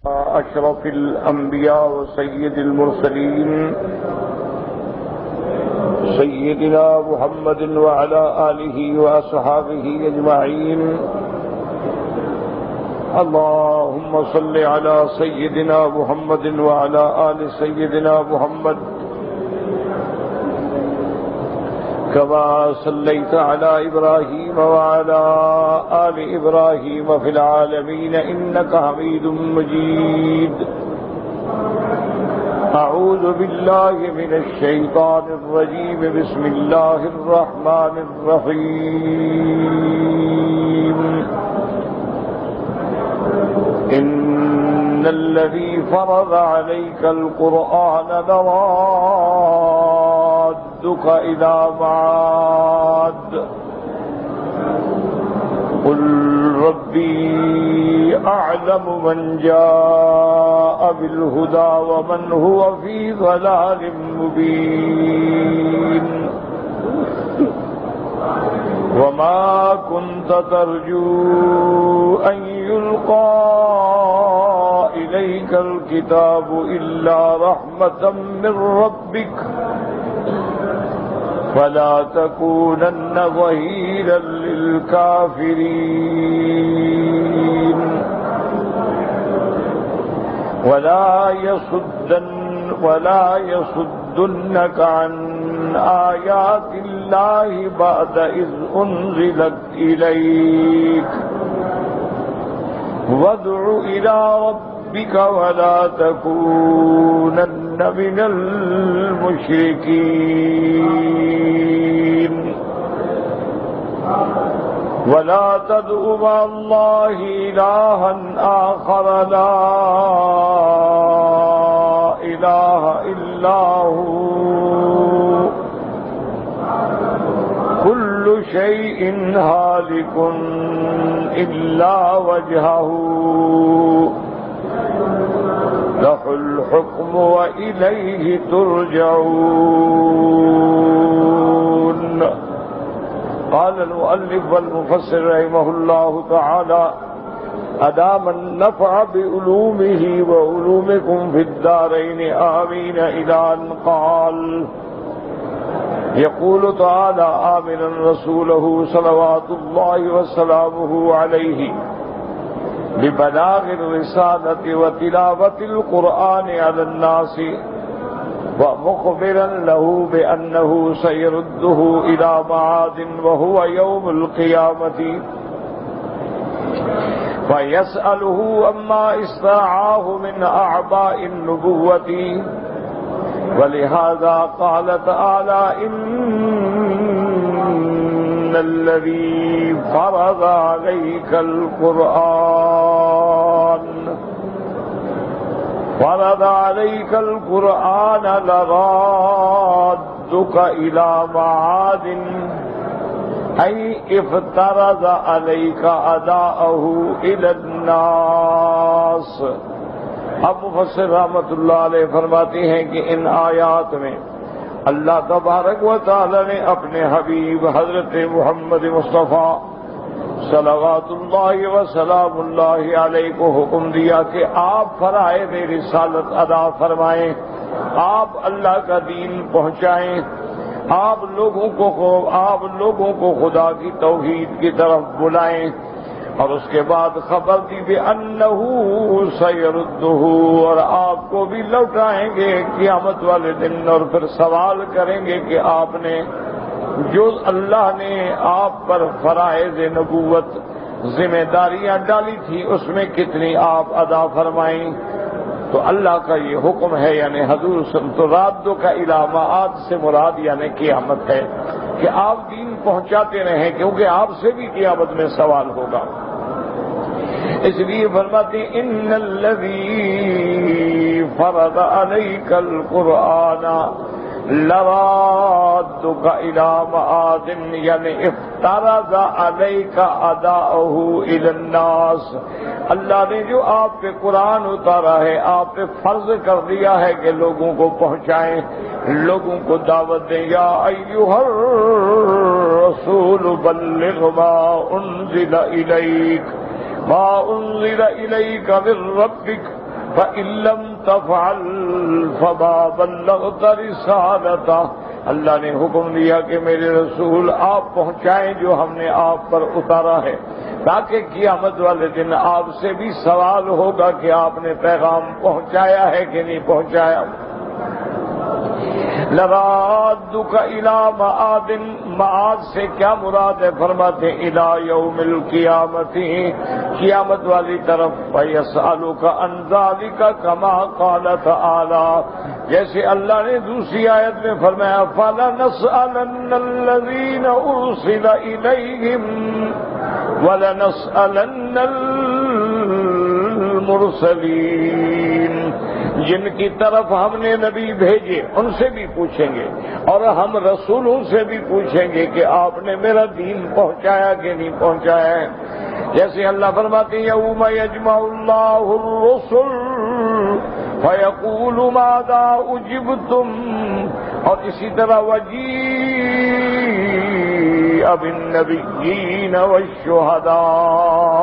أشرف الأنبياء وسيد المرسلين سيدنا محمد وعلى آله وأصحابه أجمعين. اللهم صل على سيدنا محمد وعلى آل سيدنا محمد كما صليت على إبراهيم وعلى آل إبراهيم في العالمين إنك حميد مجيد. أعوذ بالله من الشيطان الرجيم. بسم الله الرحمن الرحيم. إن الذي فرض عليك القرآن لرادك إلى معاد قل ربي أعلم من جاء بالهدى ومن هو في ضلال مبين. وما كنت ترجو أن يلقى إليك الكتاب إلا رحمة من ربك فلا تكونن ظهيرا للكافرين. ولا يصدنك عن آيات الله بعد إذ أنزلت إليك وادع إلى ربك ولا تكونن من المشركين. ولا تدع مع الله إلها آخر لا إله إلا هو كل شيء هالك إلا وجهه له الحكم وإليه ترجعون. قال المؤلف والمفسر رحمه الله تعالى أدام النفع بعلومه وعلومكم في الدارين آمين إلى أن قال يقول تعالى آمنا رسوله صلوات الله وسلامه عليه ببلاغ الرسالة وتلاوة القرآن على الناس ومخبرا له بأنه سيرده إلى معاد وهو يوم القيامة فيسأله عما استرعاه من أعباء النبوة. ولهذا قال تعالى إن الذي فرض عليك القرآن لرادك إلى معاد أي افترض عليك أداءه إلى الناس. اب مفسر رحمۃ اللہ علیہ فرماتے ہیں کہ ان آیات میں اللہ تبارک و تعالی نے اپنے حبیب حضرت محمد مصطفیٰ صلوات اللہ وسلام اللہ علیہ کو حکم دیا کہ آپ فرائض رسالت ادا فرمائیں، آپ اللہ کا دین پہنچائیں، آپ لوگوں کو خدا کی توحید کی طرف بلائیں، اور اس کے بعد خبر دی بِأَنَّهُ سَيَرُدُّهُ، اور آپ کو بھی لوٹائیں گے قیامت والے دن، اور پھر سوال کریں گے کہ آپ نے جو اللہ نے آپ پر فرائض نبوت ذمہ داریاں ڈالی تھی اس میں کتنی آپ ادا فرمائیں. تو اللہ کا یہ حکم ہے، یعنی حضور تو رادو کا علامات سے مراد یعنی قیامت ہے کہ آپ دین پہنچاتے رہیں، کیونکہ آپ سے بھی قیامت میں سوال ہوگا. اس لیے فرماتے ہیں ان الذی فرض علیک القرآن لرادک الی معاد، یعنی افترض علیک اداءہ الی الناس، اللہ نے جو آپ پہ قرآن اتارا ہے آپ پہ فرض کر دیا ہے کہ لوگوں کو پہنچائیں، لوگوں کو دعوت دیں. یا ایھا الرسول بلغ ما انزل الیک من ربک فَإِن لَّمْ تَفْعَلْ فَمَا بَلَّغْتَ رِسَالَتَهُ، اللہ نے حکم دیا کہ میرے رسول آپ پہنچائیں جو ہم نے آپ پر اتارا ہے، تاکہ قیامت والے دن آپ سے بھی سوال ہوگا کہ آپ نے پیغام پہنچایا ہے کہ نہیں پہنچایا۔ لَرَادُّكَ إِلَىٰ مَعَادٍ، معاد سے کیا مراد ہے؟ فرماتے ہیں إِلَىٰ يَوْمِ الْقِيَامَةِ، قیامت والی طرف۔ فَيَسْأَلُكَ عَنْ ذَٰلِكَ كَمَا قَالَ تَعَالَىٰ، جیسے اللہ نے دوسری آیت میں فرمایا فَلَنَسْأَلَنَّ الَّذِينَ أُرْسِلَ إِلَيْهِمْ وَلَنَسْأَلَنَّ المرسلین، جن کی طرف ہم نے نبی بھیجے ان سے بھی پوچھیں گے، اور ہم رسولوں سے بھی پوچھیں گے کہ آپ نے میرا دین پہنچایا کہ نہیں پہنچایا ہے۔ جیسے اللہ فرماتے ہیں یوم یجمع اللہ الرسل فیقول ماذا اجبتم، اور اسی طرح وجیء بالنبیین والشہداء،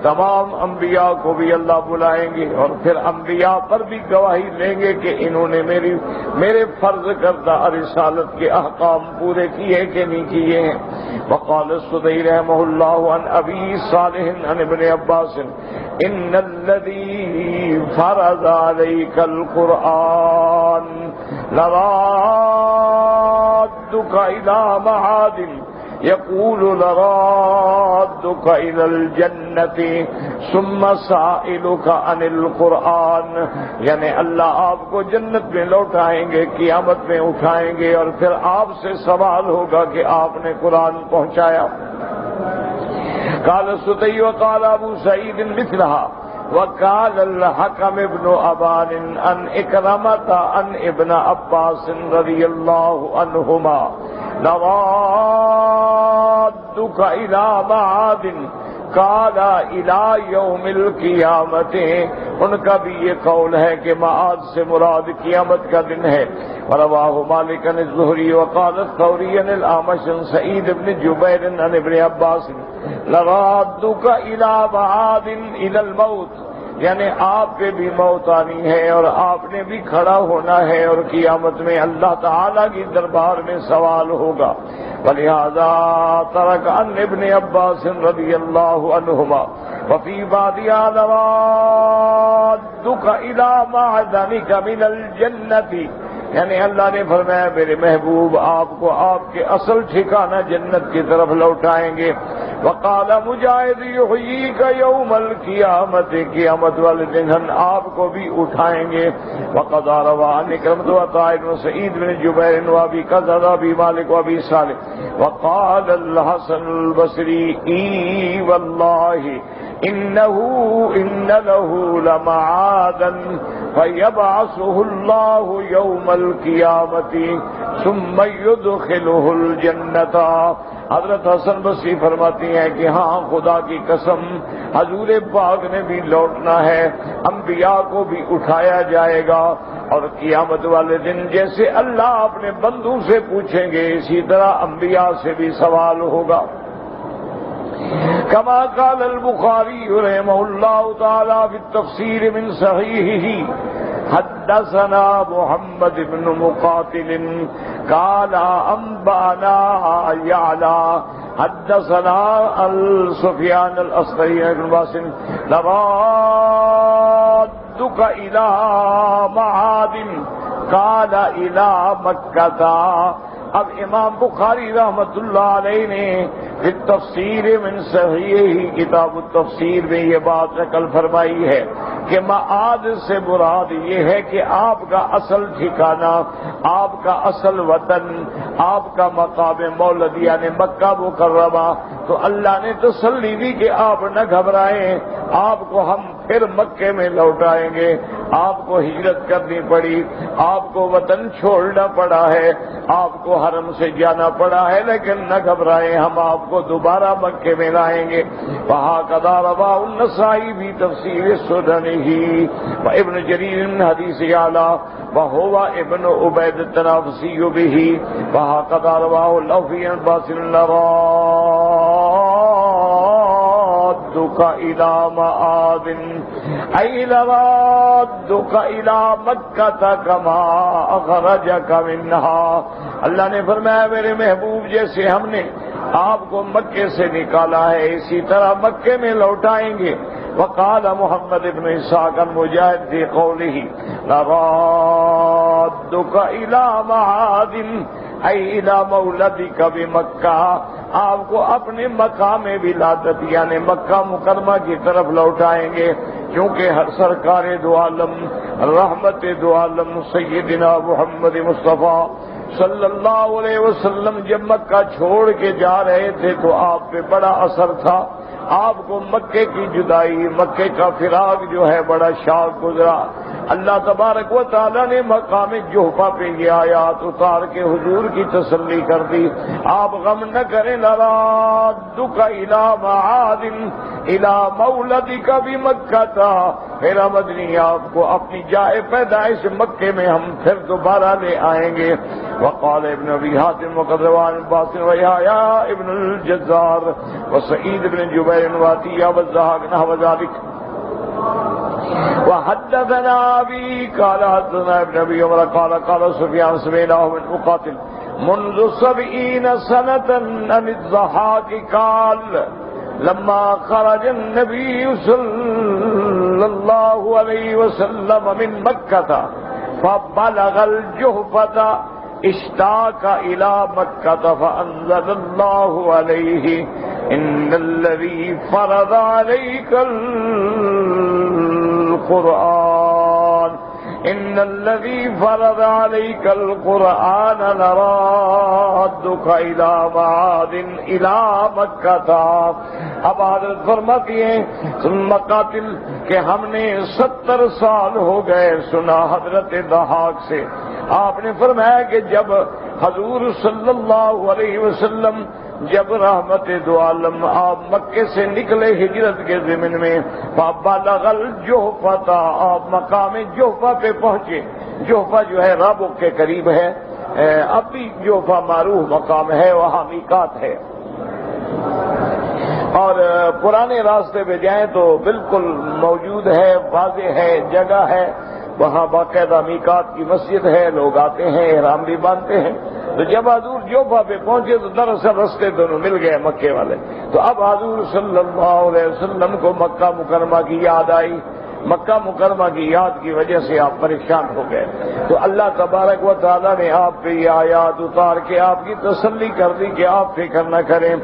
تمام انبیاء کو بھی اللہ بلائیں گے اور پھر انبیاء پر بھی گواہی لیں گے کہ انہوں نے میرے فرض کردہ رسالت کے احکام پورے کیے کہ نہیں کیے ہیں۔ وقال السدی رحمہ اللہ عن ابی صالح عن ابن عباس ان الذی فرض علیک القرآن لرادک الی معاد یقول لرادک الی الجنۃ ثم سائلک عن القرآن، یعنی اللہ آپ کو جنت میں لوٹائیں گے، قیامت میں اٹھائیں گے اور پھر آپ سے سوال ہوگا کہ آپ نے قرآن پہنچایا۔ قال السدی وقال ابو سعید مثلها، وقال الحكم ابن ابان عن اکرمۃ عن ابن عباس رضی اللہ عنہما لرادک الی معاد قال الی یوم القیامت، ان کا بھی یہ قول ہے کہ معاد سے مراد قیامت کا دن ہے۔ ورواه مالک عن الزہری وقال الثوری عن الاعمش عن سعید بن جبیر عن ابن عباس لرادک الی معاد الی الموت، یعنی آپ پہ بھی موت آنی ہے اور آپ نے بھی کھڑا ہونا ہے اور قیامت میں اللہ تعالیٰ کی دربار میں سوال ہوگا۔ ولہذا ترک عن ابن عباس رضی اللہ عنہما وفی بعدها لرادک الی معدنک من الجنۃ، یعنی اللہ نے فرمایا میرے محبوب آپ کو آپ کے اصل ٹھکانہ جنت کی طرف لوٹائیں گے۔ وقال مجاہد یحییک یوم القیامت، قیامت والے دن ہم آپ کو بھی اٹھائیں گے۔ وقد روى عن اکرمۃ وعطاء بن سعید بن جبیر وابی قتادہ وابی مالک وابی صالح وقال الحسن البصری ای واللہ انه ان له لمعادا فيبعثه الله يوم القيامة ثم يدخله الجنة۔ حضرت حسن بصری فرماتی ہیں کہ ہاں خدا کی قسم حضور پاک نے بھی لوٹنا ہے، انبیاء کو بھی اٹھایا جائے گا، اور قیامت والے دن جیسے اللہ اپنے بندوں سے پوچھیں گے اسی طرح انبیاء سے بھی سوال ہوگا۔ كما قال البخاري رحمه الله تعالى في التفسير من صحيحه حدثنا محمد بن مقاتل قال أنبأنا يعلى حدثنا سفيان الأصغري بن باسم لرادك إلى معاد قال إلى مكة۔ اب امام بخاری رحمۃ اللہ علیہ نے فی التفسیر من صحیح کتاب التفسیر میں یہ بات نقل فرمائی ہے کہ معاد سے مراد یہ ہے کہ آپ کا اصل ٹھکانہ، آپ کا اصل وطن، آپ کا مقام مولد یعنی مکہ مکرمہ۔ تو اللہ نے تسلی دی کہ آپ نہ گھبرائیں، آپ کو ہم پھر مکے میں لوٹائیں گے۔ آپ کو ہجرت کرنی پڑی، آپ کو وطن چھوڑنا پڑا ہے، آپ کو حرم سے جانا پڑا ہے، لیکن نہ گھبرائیں، ہم آپ کو دوبارہ مکے میں لائیں گے۔ وہکذا روى النسائی بھی تفسیر سننہ وابن جریر حدیث اعلی وهو ابن عبید التنافسی به وهكذا رواه اللوفی عن باصر لرادک لردك إلى معاد أي لردك إلى مكة كما أخرجك منها. اللہ نے فرمایا میرے محبوب جیسے ہم نے آپ کو مکے سے نکالا ہے اسی طرح مکے میں لوٹائیں گے. وقال محمد بن اسحاق المجاہد في قوله لردك إلى معاد أي إلى مولدك بمکہ، آپ کو اپنے مقام ولادت یعنی مکہ مکرمہ کی طرف لوٹائیں گے، کیونکہ ہر سرکار دو عالم رحمت دو عالم سیدنا محمد مصطفیٰ صلی اللہ علیہ وسلم جب مکہ چھوڑ کے جا رہے تھے تو آپ پہ بڑا اثر تھا. آپ کو مکے کی جدائی، مکے کا فراق جو ہے بڑا شاق گزرا. اللہ تبارک و تعالیٰ نے مقام جوفہ پہ یہ آیات اتار کے حضور کی تسلی کر دی. آپ غم نہ کریں، لردک الی معاد الی مولدک بمکہ، میرا مدنی آپ کو اپنی جائے پیدائش مکے میں ہم پھر دوبارہ لے آئیں گے. وقال ابن ابی حاتم وقدروان عباس ویحیٰ ابن الجزار وسعید بن جبیر وعطیہ والضحاک نحو ذلك. وحدثنا ابي قال حدثنا ابن ابي عمر قال قال سفيان سمعناه من مقاتل منذ 70 سنة عن الضحاك قال لما خرج النبي صلى الله عليه وسلم من مكة فبلغ الجحفة اشتاق إلى مكة فأنزل الله عليه إن الذي فرض عليك القرآن إن الذي فرض عليك القرآن لرادك إلى معاد إلى مكة. اب حضرت فرماتی ہیں مقاتل کہ ہم نے 70 سال ہو گئے سنا حضرت ضحاک سے. آپ نے فرمایا کہ جب حضور صلی اللہ علیہ وسلم جب رحمت دو عالم آپ مکے سے نکلے ہجرت کے ضمن میں فبلغ الجحفہ، آپ مقام جحفہ پہ پہنچے. جحفہ جو ہے رابغ کے قریب ہے، اب بھی جحفہ معروف مقام ہے، وہاں میقات ہے. اور پرانے راستے پہ جائیں تو بالکل موجود ہے، واضح ہے، جگہ ہے، وہاں باقاعدہ میقات کی مسجد ہے، لوگ آتے ہیں احرام بھی باندھتے ہیں. تو جب حضور جوفہ پہ پہنچے تو دراصل رستے دونوں مل گئے مکے والے. تو اب حضور صلی اللہ علیہ وسلم کو مکہ مکرمہ کی یاد آئی. مکہ مکرمہ کی یاد کی وجہ سے آپ پریشان ہو گئے. تو اللہ تبارک و تعالیٰ نے آپ پہ یہ آیات اتار کے آپ کی تسلی کر دی کہ آپ فکر نہ کریں.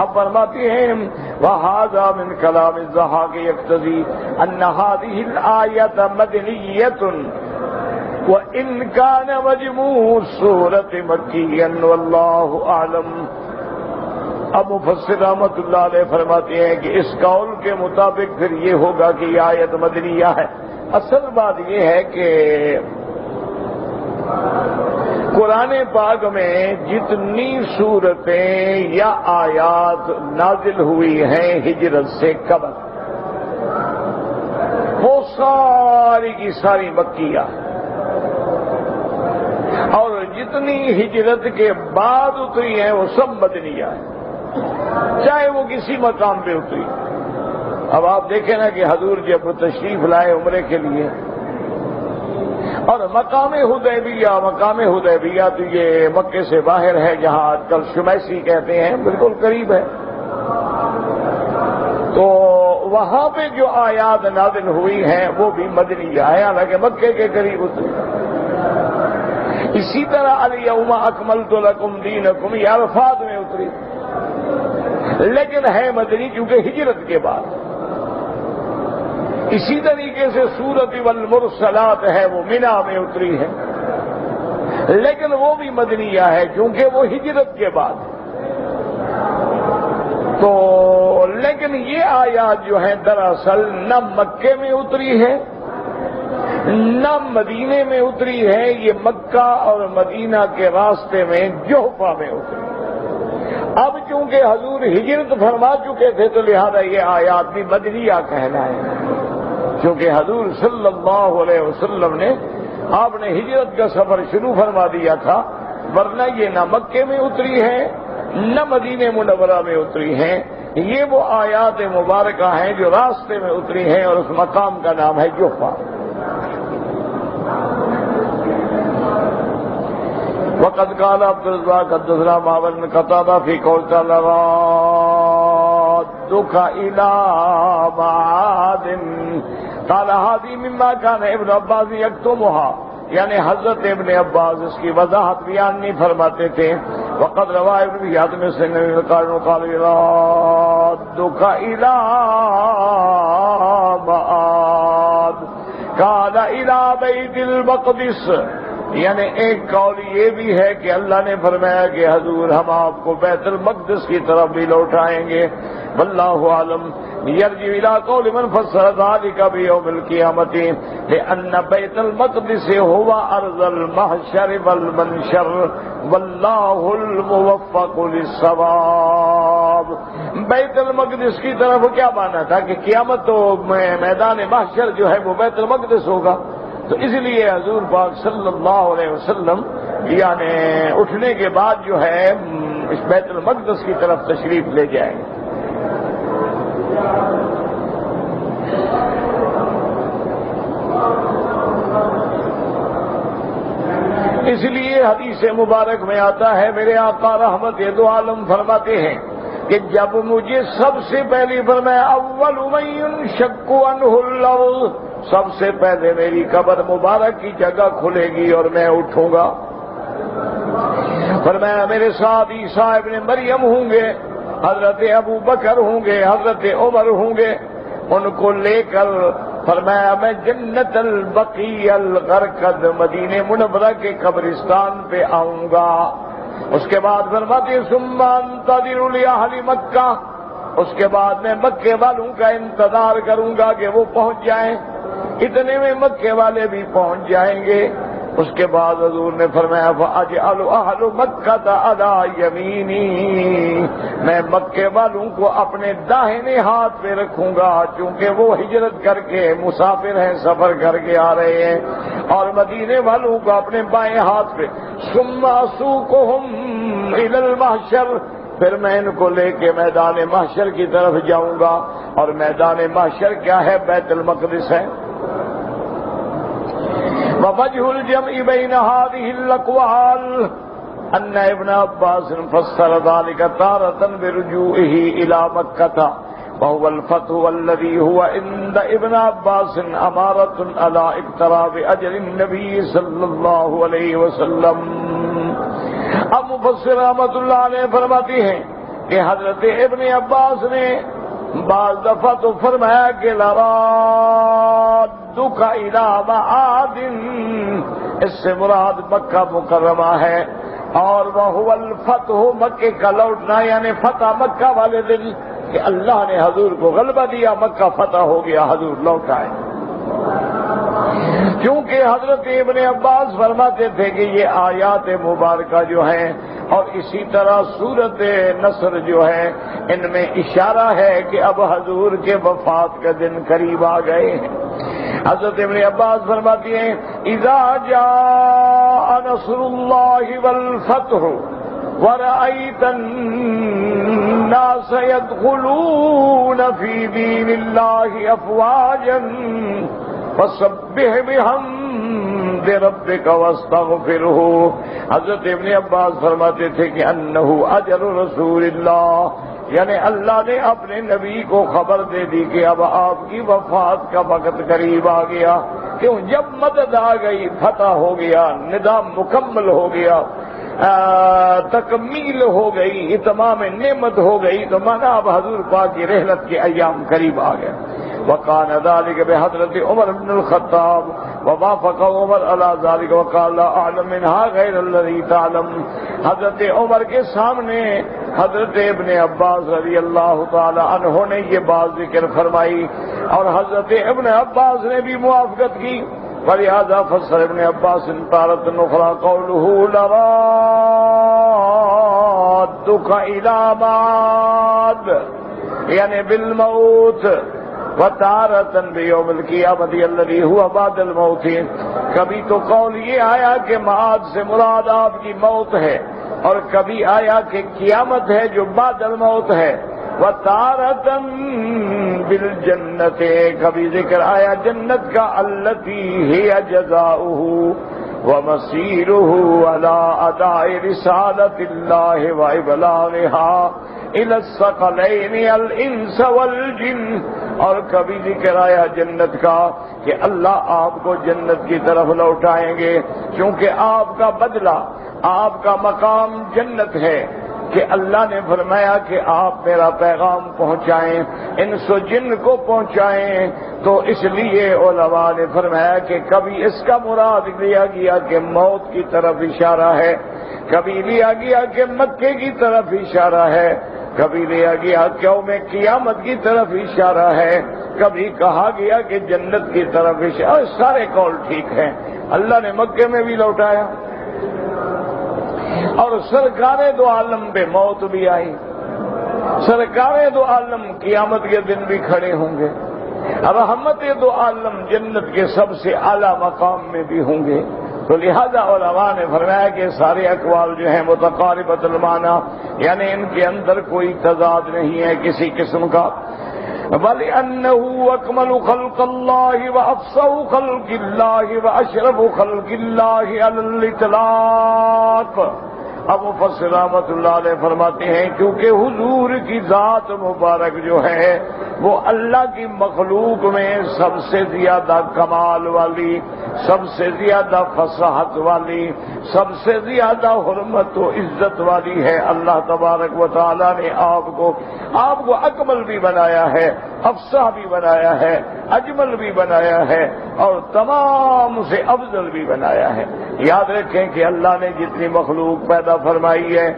اب فرماتی ہیں وَهَذَا مِنْ كَلَامِ الضَّحَاكِ يَقْتَضِي أَنَّ هَذِهِ الْآيَةَ مَدْنِيَّةٌ وَإِنْ كَانَ مَجْمُوعُ السُّورَةِ مَكِّيًّا وَاللَّهُ أَعْلَمُ. اب مفسر رحمۃ اللہ علیہ فرماتے ہیں کہ اس قول کے مطابق پھر یہ ہوگا کہ یہ آیت مدنیہ ہے. اصل بات یہ ہے کہ قرآن پاک میں جتنی صورتیں یا آیات نازل ہوئی ہیں ہجرت سے قبل وہ ساری کی ساری مکیہ، اور جتنی ہجرت کے بعد اتری ہیں وہ سب مدنیہ ہیں، چاہے وہ کسی مقام پہ اتری. اب آپ دیکھیں نا کہ حضور جب تشریف لائے عمرے کے لیے اور مقام حدیبیہ تو یہ مکے سے باہر ہے، جہاں آج کل شمیسی کہتے ہیں، بالکل قریب ہے. تو وہاں پہ جو آیات نازل ہوئی ہیں وہ بھی مدنیہ ہے، حالانکہ مکے کے قریب اتری. اسی طرح الیوم اکملت لکم دینکم یہ عرفات میں اتری، لیکن ہے مدنی کیونکہ ہجرت کے بعد. اسی طریقے سے سورۃ والمرسلات ہے، وہ منی میں اتری ہے، لیکن وہ بھی مدنیہ ہے کیونکہ وہ ہجرت کے بعد. تو لیکن یہ آیات جو ہیں دراصل نہ مکے میں اتری ہے نہ مدینے میں اتری ہے، یہ مکہ اور مدینہ کے راستے میں جوفہ میں اتری. اب چونکہ حضور ہجرت فرما چکے تھے تو لہذا یہ آیات بھی مدنیہ کہنا ہے، کیونکہ حضور صلی اللہ علیہ وسلم نے آپ نے ہجرت کا سفر شروع فرما دیا تھا، ورنہ یہ نہ مکے میں اتری ہے نہ مدینہ منورہ میں اتری ہیں، یہ وہ آیات مبارکہ ہیں جو راستے میں اتری ہیں، اور اس مقام کا نام ہے جحفہ۔ وقد قال عبد الرزاق حدثنا معمر بن قتادہ فی قول تعالی رادک الی معاد قال هذه مما كان ابن عباس یکتمها، یعنی حضرت ابن عباس اس کی وضاحت بیان نہیں فرماتے تھے۔ وقد روى ابن حاتم سے قال رادک الی معاد قال الی بیت المقدس، یعنی ایک قول یہ بھی ہے کہ اللہ نے فرمایا کہ حضور ہم آپ کو بیت المقدس کی طرف بھی لوٹائیں گے۔ واللہ عالم یرجع الی قول من فسر ذلك بیوم القیامۃ لأن بیت المقدس هو ارض المحشر والمنشر واللہ الموفق للصواب۔ بیت المقدس کی طرف کیا مانا تھا کہ قیامت تو میدان محشر جو ہے وہ بیت المقدس ہوگا، تو اس لیے حضور پاک صلی اللہ علیہ وسلم یعنی اٹھنے کے بعد جو ہے اس بیت المقدس کی طرف تشریف لے جائیں گے۔ اس لیے حدیث مبارک میں آتا ہے میرے آقا رحمت دو عالم فرماتے ہیں کہ جب مجھے سب سے پہلی فرمایا اول من ينشق عنه الارض، سب سے پہلے میری قبر مبارک کی جگہ کھلے گی اور میں اٹھوں گا۔ فرمایا میرے ساتھ عیسیٰ ابن مریم ہوں گے، حضرت ابو بکر ہوں گے، حضرت عمر ہوں گے، ان کو لے کر فرمایا میں جنت البقیع الغرقد مدینہ منورہ کے قبرستان پہ آؤں گا۔ اس کے بعد فرماتے ثم انتظر لأہل مکہ، اس کے بعد میں مکے والوں کا انتظار کروں گا کہ وہ پہنچ جائیں، اتنے میں مکے والے بھی پہنچ جائیں گے۔ اس کے بعد حضور نے فرمایا فَأَجْعَلُ أَهْلُ مَكَّةَ عَلَى يَمِينِي، میں مکے والوں کو اپنے داہنے ہاتھ پہ رکھوں گا، چونکہ وہ ہجرت کر کے مسافر ہیں، سفر کر کے آ رہے ہیں، اور مدینے والوں کو اپنے بائیں ہاتھ پہ۔ ثُمَّ أَسُوقُهُمْ إِلَى الْمَحْشَرِ، پھر میں ان کو لے کے میدان محشر کی طرف جاؤں گا، اور میدان محشر کیا ہے؟ بیت المقدس ہے۔ ووجه الجمع بين هذه الأقوال أن ابن عباس فسر ذلك تارة برجوعه إلى مكة، وهو الفتح والذي هو عند ابن عباس أمارة على اقتراب أجل النبي صلى الله عليه وسلم۔ اب مفسر رحمۃ اللہ علیہ فرماتے ہیں کہ حضرت ابن عباس نے بعض دفعہ تو فرمایا کہ لرادک الی معاد، اس سے مراد مکہ مکرمہ ہے، اور وہو الفتح مکے کا لوٹنا، یعنی فتح مکہ والے دن کہ اللہ نے حضور کو غلبہ دیا، مکہ فتح ہو گیا، حضور لوٹ آئے۔ کیونکہ حضرت ابن عباس فرماتے تھے کہ یہ آیات مبارکہ جو ہیں اور اسی طرح سورت نصر جو ہے ان میں اشارہ ہے کہ اب حضور کے وفات کا دن قریب آ گئے ہیں۔ حضرت ابن عباس فرماتی ہیں اذا جاء نصر اللہ والفتح ورأيت الناس يدخلون في دين الله أفواجا فسبح بحمد ربك واستغفره۔ حضرت ابن عباس فرماتے تھے کہ انه اجل رسول اللہ، یعنی اللہ نے اپنے نبی کو خبر دے دی کہ اب آپ کی وفات کا وقت قریب آ گیا، کیوں جب مدد آ گئی، فتح ہو گیا، نظام مکمل ہو گیا، تکمیل ہو گئی، اتمام نعمت ہو گئی، تو مانا اب حضور پاک کی رحلت کے ایام قریب آ گئے۔ وقال ذلك بحضرت عمر بن الخطاب ووافق عمر على ذلك وقال لا اعلم منها غير الذي تعلم۔ حضرت عمر کے سامنے حضرت ابن عباس رضی اللہ تعالی عنہ نے یہ بات ذکر فرمائی اور حضرت ابن عباس نے بھی موافقت کی، ولہذا فسر ابن عباس تارة أخرى قوله لرادك إلى معاد، یعنی بالموت، وتارة بيوم القيامة الذي هو بعد الموت۔ کبھی تو قول یہ آیا کہ معاد سے مراد آپ کی موت ہے، اور کبھی آیا کہ قیامت ہے جو بعد الموت ہے۔ وتارة بالجنة، کبھی ذکر آیا جنت کا، التي هي جزاؤه ومصيره على أداء رسالة الله وإبلاغها إلى الثقلين الإنس والجن، اور کبھی ذکر آیا جنت کا کہ اللہ آپ کو جنت کی طرف لوٹائیں گے، کیونکہ آپ کا بدلہ، آپ کا مقام جنت ہے، کہ اللہ نے فرمایا کہ آپ میرا پیغام پہنچائیں، انس و جن کو پہنچائیں، تو اس لیے علماء نے فرمایا کہ کبھی اس کا مراد لیا گیا کہ موت کی طرف اشارہ ہے، کبھی لیا گیا کہ مکے کی طرف اشارہ ہے، کبھی لیا گیا یوم قیامت کی طرف اشارہ ہے، کبھی کہا گیا کہ جنت کی طرف اشارہ، سارے قول ٹھیک ہیں۔ اللہ نے مکے میں بھی لوٹایا، اور سرکار دو عالم پہ موت بھی آئی، سرکار دو عالم قیامت کے دن بھی کھڑے ہوں گے، رحمت دو عالم جنت کے سب سے اعلیٰ مقام میں بھی ہوں گے، تو لہذا علماء نے فرمایا کہ سارے اقوال جو ہیں متقاربۃ المعنی، یعنی ان کے اندر کوئی تضاد نہیں ہے کسی قسم کا، وَلِأَنَّهُ أَكْمَلُ خَلْقِ اللَّهِ وَأَفْصَحُ خَلْقِ اللَّهِ وَأَشْرَفُ خَلْقِ اللَّهِ عَلَى الْإِطْلَاقِ۔ اب مفسر رحمۃ اللہ علیہ فرماتے ہیں کیونکہ حضور کی ذات مبارک جو ہے وہ اللہ کی مخلوق میں سب سے زیادہ کمال والی، سب سے زیادہ فصاحت والی، سب سے زیادہ حرمت و عزت والی ہے۔ اللہ تبارک و تعالی نے آپ کو اکمل بھی بنایا ہے، افصح بھی بنایا ہے، اجمل بھی بنایا ہے، اور تمام سے افضل بھی بنایا ہے۔ یاد رکھیں کہ اللہ نے جتنی مخلوق پیدا فرمائی ہے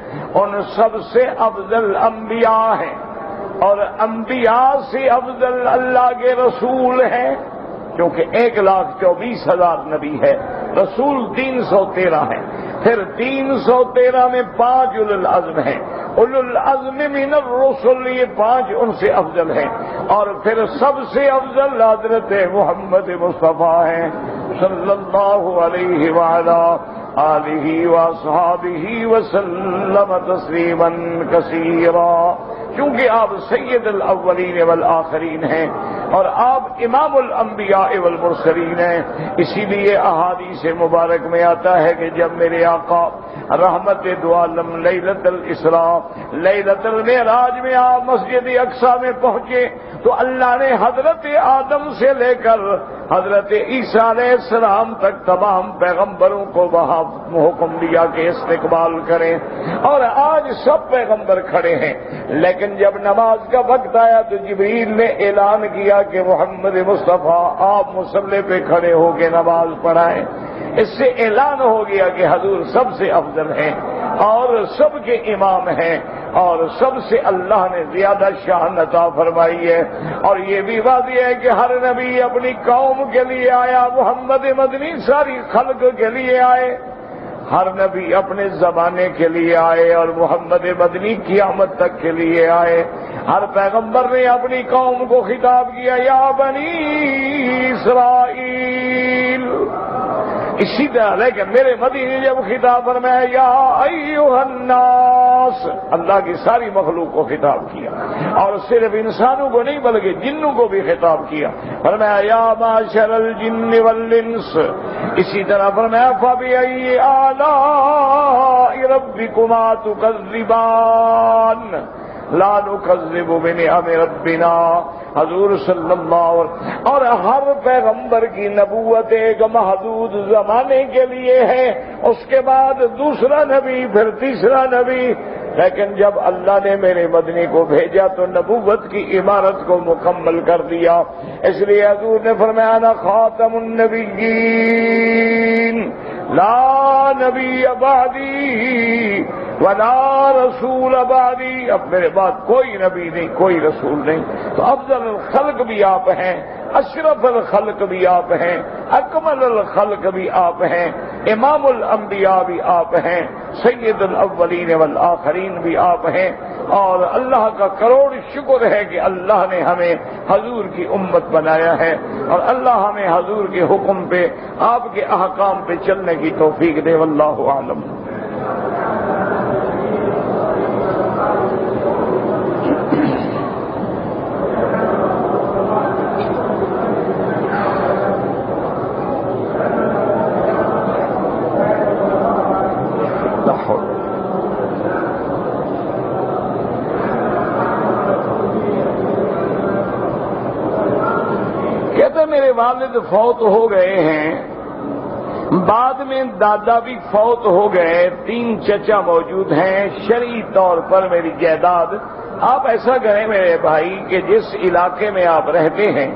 ان سب سے افضل انبیاء ہیں، اور انبیاء سے افضل اللہ کے رسول ہیں، کیونکہ 1,24,000 نبی ہے، رسول 313 ہیں، پھر 313 میں 5 اولو العزم ہیں، اولو العزم من الرسل، یہ 5 ان سے افضل ہیں، اور پھر سب سے افضل حضرت محمد مصطفیٰ ہیں صلی اللہ علیہ وعلا آلہ واصحابہ وسلم تسلیما کثیرا، کیونکہ آپ سید الاولین والآخرین ہیں اور آپ امام الانبیاء والمرسلین ہیں۔ اسی لیے احادیث مبارک میں آتا ہے کہ جب میرے آقا رحمت دو عالم لیلۃ الاسراء، لیلۃ المعراج میں آپ مسجد اقصی میں پہنچے تو اللہ نے حضرت آدم سے لے کر حضرت عیسیٰ علیہ السلام تک تمام پیغمبروں کو وہاں حکم دیا کہ استقبال کریں، اور آج سب پیغمبر کھڑے ہیں، لیکن جب نماز کا وقت آیا تو جبریل نے اعلان کیا کہ محمد مصطفیٰ آپ مصلی پہ کھڑے ہو کے نماز پڑھائیں۔ اس سے اعلان ہو گیا کہ حضور سب سے افضل ہیں اور سب کے امام ہیں، اور سب سے اللہ نے زیادہ شان عطا فرمائی ہے۔ اور یہ بھی واضح ہے کہ ہر نبی اپنی قوم کے لیے آیا، محمد مدنی ساری خلق کے لیے آئے، ہر نبی اپنے زمانے کے لیے آئے، اور محمد مدنی قیامت تک کے لیے آئے۔ ہر پیغمبر نے اپنی قوم کو خطاب کیا یا بنی اسرائیل، اسی طرح لیکن میرے مدنی جب خطاب فرمایا یا ایھا الناس، اللہ کی ساری مخلوق کو خطاب کیا، اور صرف انسانوں کو نہیں بلکہ جنوں کو بھی خطاب کیا، فرمایا یا معشر الجن والانس، اسی طرح فرمایا فبأي آلاء ربكما تكذبان لا نكذب بنعم ربنا، حضور صلی اللہ علیہ وسلم۔ اور ہر پیغمبر کی نبوت ایک محدود زمانے کے لیے ہے، اس کے بعد دوسرا نبی، پھر تیسرا نبی، لیکن جب اللہ نے میرے مدنی کو بھیجا تو نبوت کی عمارت کو مکمل کر دیا۔ اس لیے حضور نے فرمایا انا خاتم النبیین لا نبی بعدی ولا رسول بعدی، اب میرے بعد کوئی نبی نہیں، کوئی رسول نہیں، تو افضل الخلق بھی آپ ہیں، اشرف الخلق بھی آپ ہیں، اکمل الخلق بھی آپ ہیں، امام الانبیاء بھی آپ ہیں، سید الاولین والآخرین بھی آپ ہیں، اور اللہ کا کروڑ شکر ہے کہ اللہ نے ہمیں حضور کی امت بنایا ہے، اور اللہ ہمیں حضور کے حکم پہ، آپ کے احکام پہ چلنے کی توفیق دے، واللہ اعلم۔ والد فوت ہو گئے ہیں، بعد میں دادا بھی فوت ہو گئے، 3 چچا موجود ہیں، شرعی طور پر میری جائیداد آپ ایسا کریں میرے بھائی کہ جس علاقے میں آپ رہتے ہیں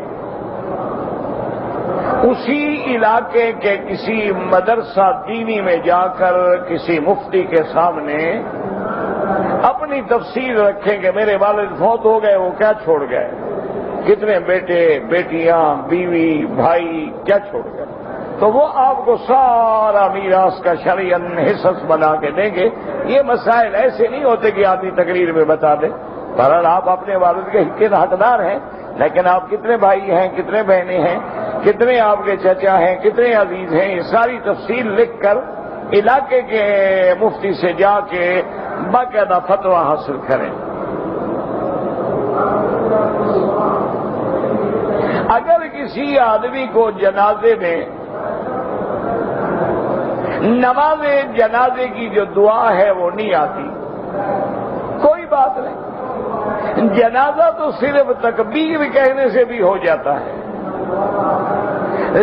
اسی علاقے کے کسی مدرسہ دینی میں جا کر کسی مفتی کے سامنے اپنی تفصیل رکھیں کہ میرے والد فوت ہو گئے، وہ کیا چھوڑ گئے، کتنے بیٹے بیٹیاں بیوی بھائی کیا چھوڑ گئے، تو وہ آپ کو سارا میراث کا شرعاً حصص بنا کے دیں گے۔ یہ مسائل ایسے نہیں ہوتے کہ آدمی تقریر میں بتا دے، بہرحال آپ اپنے والد کے حق کے حقدار ہیں، لیکن آپ کتنے بھائی ہیں، کتنے بہنیں ہیں، کتنے آپ کے چچا ہیں، کتنے عزیز ہیں، یہ ساری تفصیل لکھ کر علاقے کے مفتی سے جا کے باقاعدہ فتویٰ حاصل کریں۔ اگر کسی آدمی کو جنازے میں نماز جنازے کی جو دعا ہے وہ نہیں آتی، کوئی بات نہیں، جنازہ تو صرف تکبیر کہنے سے بھی ہو جاتا ہے،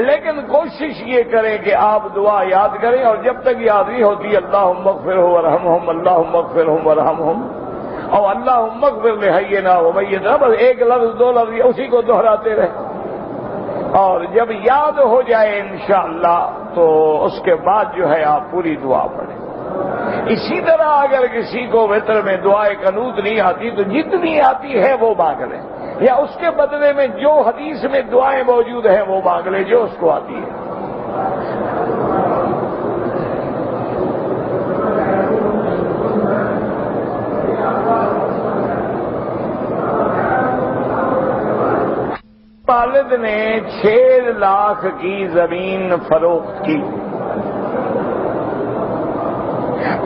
لیکن کوشش یہ کریں کہ آپ دعا یاد کریں، اور جب تک یاد نہیں ہوتی اللہم اغفرہ ورحمہم، اللہم اغفرہ ورحمہم، اور اللہم اغفر لحینا ومیتنا، بس ایک لفظ 2 لفظ اسی کو دہراتے رہیں، اور جب یاد ہو جائے انشاءاللہ تو اس کے بعد جو ہے آپ پوری دعا پڑھیں۔ اسی طرح اگر کسی کو وتر میں دعائے قنوت نہیں آتی تو جتنی آتی ہے وہ مانگ لیں، یا اس کے بدلے میں جو حدیث میں دعائیں موجود ہیں وہ مانگ لیں جو اس کو آتی ہے۔ والد نے 6 لاکھ کی زمین فروخت کی،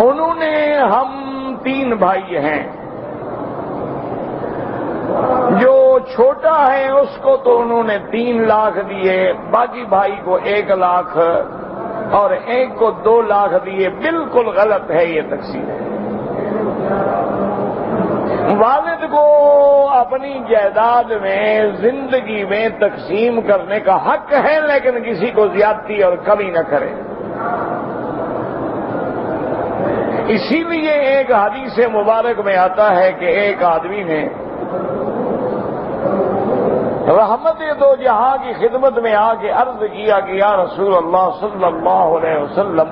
انہوں نے، ہم 3 بھائی ہیں، جو چھوٹا ہے اس کو تو انہوں نے 3 لاکھ دیے، باقی بھائی کو 1 لاکھ اور ایک کو 2 لاکھ دیے۔ بالکل غلط ہے یہ تقسیم۔ والد کو اپنی جائیداد میں زندگی میں تقسیم کرنے کا حق ہے، لیکن کسی کو زیادتی اور کمی نہ کرے۔ اسی لیے ایک حدیث مبارک میں آتا ہے کہ ایک آدمی نے رحمت دو جہاں کی خدمت میں آ کے عرض کیا کہ یا رسول اللہ صلی اللہ علیہ وسلم،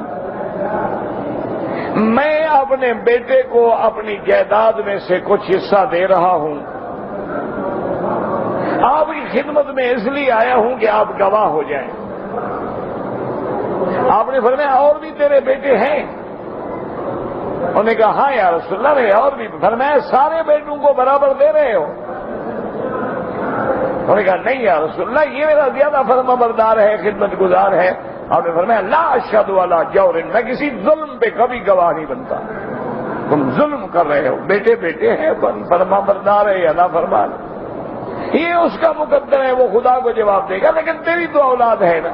میں اپنے بیٹے کو اپنی جائیداد میں سے کچھ حصہ دے رہا ہوں، آپ کی خدمت میں اس لیے آیا ہوں کہ آپ گواہ ہو جائیں۔ آپ نے فرمایا اور بھی تیرے بیٹے ہیں؟ انہوں نے کہا ہاں یا رسول اللہ میرے اور بھی۔ فرمایا سارے بیٹوں کو برابر دے رہے ہو؟ انہوں نے کہا نہیں یا رسول اللہ، یہ میرا زیادہ فرما بردار ہے، خدمت گزار ہے۔ آپ نے فرمایا لا اشہد علی جور، میں کسی ظلم پہ کبھی گواہ نہیں بنتا، تم ظلم کر رہے ہو، بیٹے بیٹے ہیں، فرما بردار ہے یا نافرمان، یہ اس کا مقدر ہے، وہ خدا کو جواب دے گا، لیکن تیری تو اولاد ہے نا۔